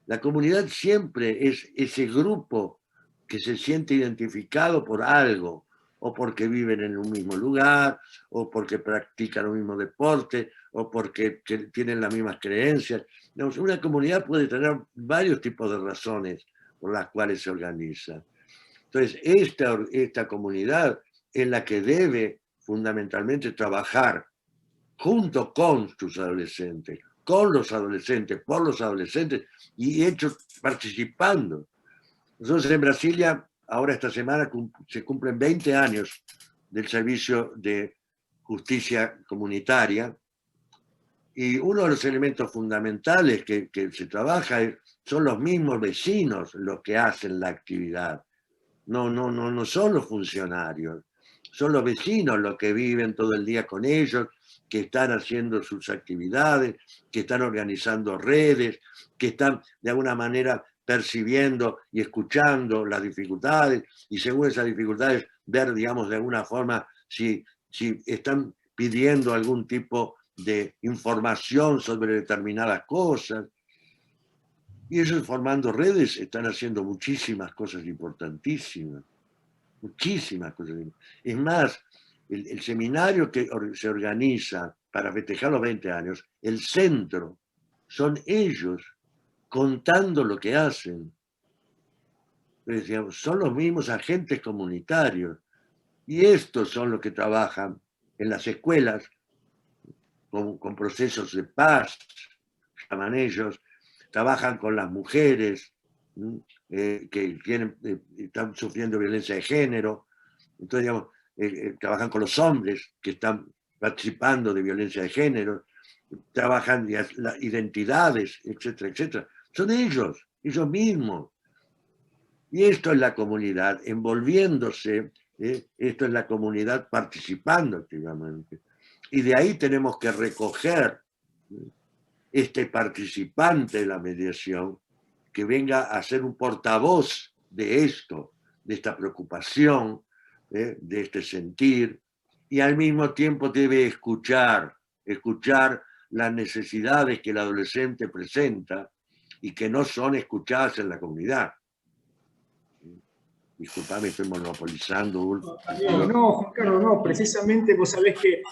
La comunidad siempre es ese grupo que se siente identificado por algo, o porque viven en un mismo lugar, o porque practican un mismo deporte, o porque tienen las mismas creencias. Una comunidad puede tener varios tipos de razones por las cuales se organiza. Entonces, esta comunidad es la que debe fundamentalmente trabajar junto con sus adolescentes, con los adolescentes, por los adolescentes, y hechos participando. Nosotros en Brasilia, ahora esta semana, se cumplen 20 años del servicio de justicia comunitaria, y uno de los elementos fundamentales que se trabaja son los mismos vecinos los que hacen la actividad. No son los funcionarios, son los vecinos los que viven todo el día con ellos, que están haciendo sus actividades, que están organizando redes, que están de alguna manera percibiendo y escuchando las dificultades, y según esas dificultades ver, digamos, de alguna forma si están pidiendo algún tipo de información sobre determinadas cosas. Y ellos formando redes están haciendo muchísimas cosas importantísimas. Muchísimas cosas. Es más, el seminario que se organiza para festejar los 20 años, el centro son ellos contando lo que hacen. Decíamos, son los mismos agentes comunitarios. Y estos son los que trabajan en las escuelas con procesos de paz, llaman ellos, trabajan con las mujeres que están sufriendo violencia de género, entonces, digamos, trabajan con los hombres que están participando de violencia de género, trabajan las identidades, etcétera, etcétera. Son ellos mismos. Y esto es la comunidad envolviéndose, esto es la comunidad participando activamente. Y de ahí tenemos que recoger este participante de la mediación que venga a ser un portavoz de esto, de esta preocupación, de este sentir, y al mismo tiempo debe escuchar las necesidades que el adolescente presenta y que no son escuchadas en la comunidad. Disculpame, estoy monopolizando. No, Juan Carlos, no, precisamente vos sabés que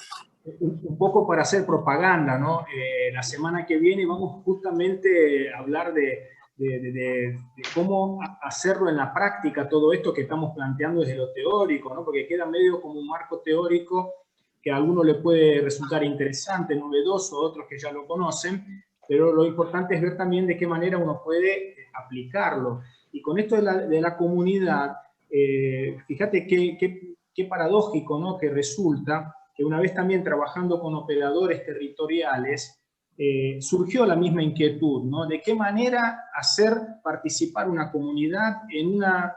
un poco para hacer propaganda, ¿no? La semana que viene vamos justamente a hablar de cómo hacerlo en la práctica, todo esto que estamos planteando desde lo teórico, ¿no? Porque queda medio como un marco teórico que a algunos le puede resultar interesante, novedoso, a otros que ya lo conocen, pero lo importante es ver también de qué manera uno puede aplicarlo. Y con esto de la comunidad, fíjate qué paradójico, ¿no? Que resulta que una vez también trabajando con operadores territoriales, surgió la misma inquietud, ¿no? De qué manera hacer participar una comunidad en una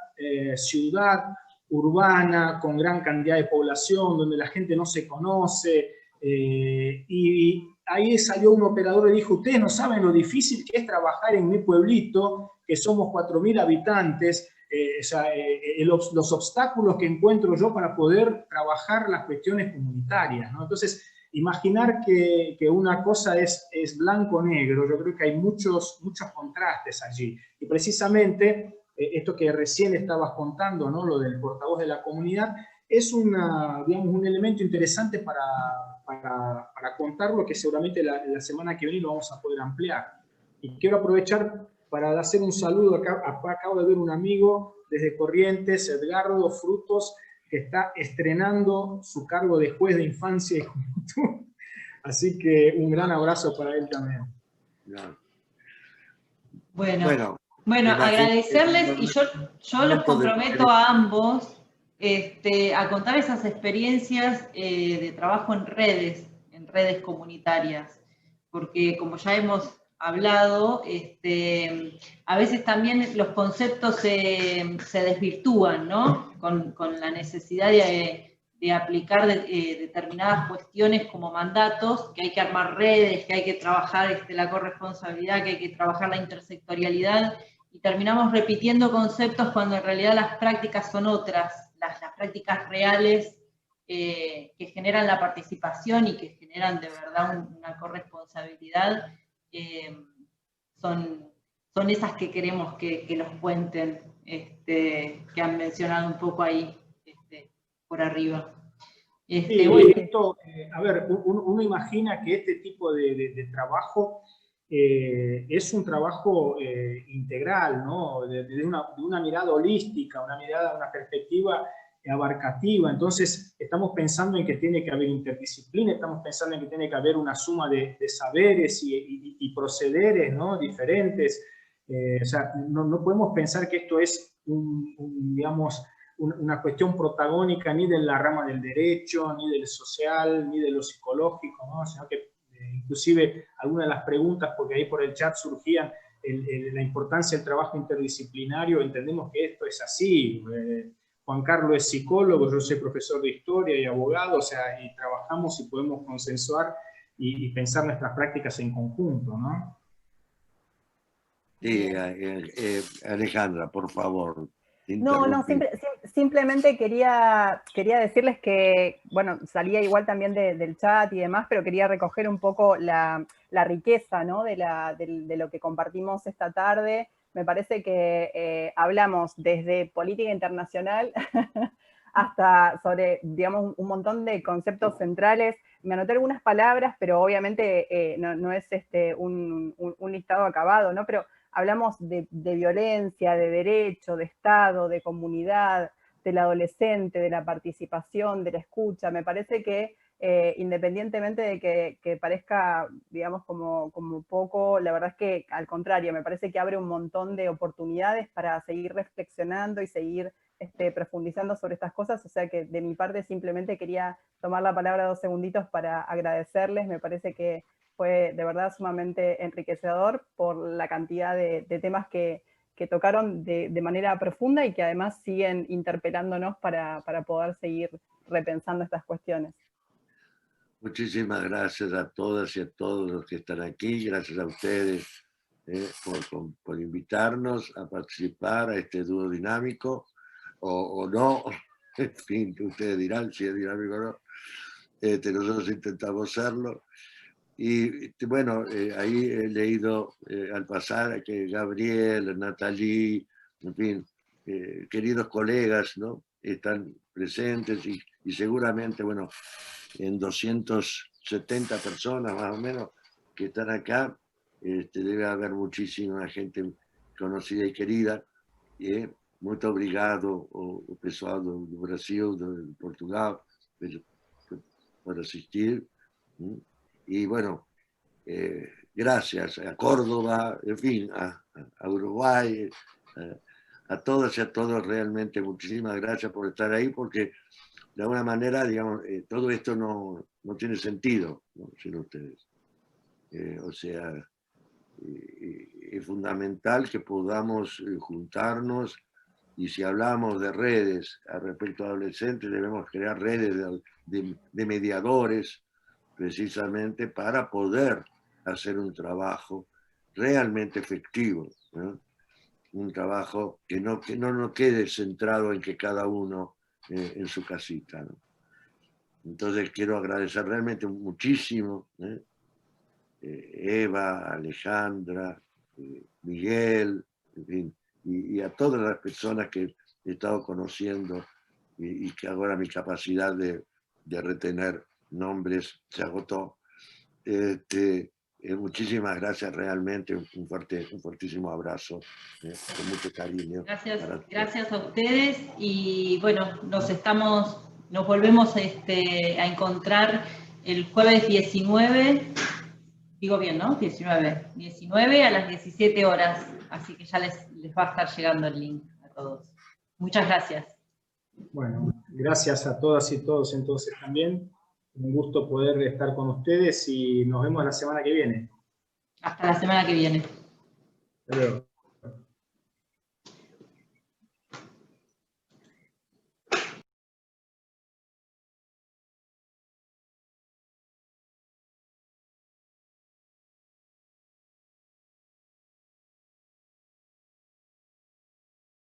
ciudad urbana con gran cantidad de población, donde la gente no se conoce, y ahí salió un operador y dijo, ustedes no saben lo difícil que es trabajar en mi pueblito, que somos 4.000 habitantes, los obstáculos que encuentro yo para poder trabajar las cuestiones comunitarias, ¿no? Entonces, imaginar que una cosa es blanco-negro, yo creo que hay muchos contrastes allí. Y precisamente, esto que recién estabas contando, ¿no? Lo del portavoz de la comunidad, es digamos, un elemento interesante para contarlo, que seguramente la semana que viene lo vamos a poder ampliar. Y quiero aprovechar para hacer un saludo. Acabo de ver un amigo desde Corrientes, Edgardo Frutos, que está estrenando su cargo de juez de infancia y juventud. Así que un gran abrazo para él también. Bueno, agradecerles, y yo los comprometo a ambos a contar esas experiencias de trabajo en redes comunitarias, porque como ya hemos hablado, a veces también los conceptos se desvirtúan, ¿no? Con la necesidad de aplicar determinadas cuestiones como mandatos, que hay que armar redes, que hay que trabajar la corresponsabilidad, que hay que trabajar la intersectorialidad, y terminamos repitiendo conceptos cuando en realidad las prácticas son otras, las prácticas reales que generan la participación y que generan de verdad una corresponsabilidad, son esas que queremos que los cuenten, que han mencionado un poco ahí por arriba. Esto, a ver, uno imagina que este tipo de trabajo es un trabajo integral, ¿no? De una mirada holística, una perspectiva abarcativa. Entonces, estamos pensando en que tiene que haber interdisciplina, estamos pensando en que tiene que haber una suma de saberes y procederes, ¿no? Diferentes. O sea, no podemos pensar que esto es digamos, una cuestión protagónica ni de la rama del derecho, ni del social, ni de lo psicológico, ¿no? Sino que inclusive algunas de las preguntas, porque ahí por el chat surgían la importancia del trabajo interdisciplinario, entendemos que esto es así. Juan Carlos es psicólogo, yo soy profesor de historia y abogado, o sea, y trabajamos y podemos consensuar y pensar nuestras prácticas en conjunto, ¿no? Sí, Alejandra, por favor. No, simplemente quería decirles que, bueno, salía igual también del chat y demás, pero quería recoger un poco la riqueza, ¿no? de lo que compartimos esta tarde. Me parece que hablamos desde política internacional hasta sobre, digamos, un montón de conceptos centrales me anoté algunas palabras, pero obviamente no es un listado acabado, ¿no? Pero hablamos de violencia, de derecho, de Estado, de comunidad, del adolescente, de la participación, de la escucha. Me parece que independientemente de que parezca, digamos, como poco, la verdad es que al contrario, me parece que abre un montón de oportunidades para seguir reflexionando y seguir profundizando sobre estas cosas, o sea que de mi parte simplemente quería tomar la palabra 2 segunditos para agradecerles, me parece que fue de verdad sumamente enriquecedor por la cantidad de temas que tocaron de manera profunda y que además siguen interpelándonos para poder seguir repensando estas cuestiones. Muchísimas gracias a todas y a todos los que están aquí, gracias a ustedes por invitarnos a participar a este dúo dinámico, o no, en fin, que ustedes dirán si es dinámico o no. Nosotros intentamos serlo. Y bueno, ahí he leído al pasar que Gabriel, Natalie, en fin, queridos colegas, ¿no? Están presentes y seguramente, bueno, en 270 personas más o menos que están acá, debe haber muchísima gente conocida y querida. Muito obrigado ao pessoal do Brasil, de Portugal, por asistir. Y bueno, gracias a Córdoba, en fin, a Uruguay, a todas y a todos realmente muchísimas gracias por estar ahí, porque de alguna manera, digamos, todo esto no tiene sentido, ¿no?, sin ustedes. O sea, es fundamental que podamos juntarnos, y si hablamos de redes respecto a adolescentes, debemos crear redes de mediadores, precisamente para poder hacer un trabajo realmente efectivo, ¿no? Un trabajo que no quede centrado en que cada uno en su casita, ¿no? Entonces quiero agradecer realmente muchísimo, Eva, Alejandra, Miguel, en fin, y a todas las personas que he estado conociendo y que ahora mi capacidad de retener nombres se agotó. Muchísimas gracias, realmente un fuertísimo abrazo, con mucho cariño. Gracias a ustedes, y bueno, nos volvemos a encontrar el jueves 19, digo bien, ¿no? 19 a las 17 horas, así que ya les va a estar llegando el link a todos. Muchas gracias. Bueno, gracias a todas y todos entonces también. Un gusto poder estar con ustedes y nos vemos la semana que viene. Hasta la semana que viene. Hasta luego.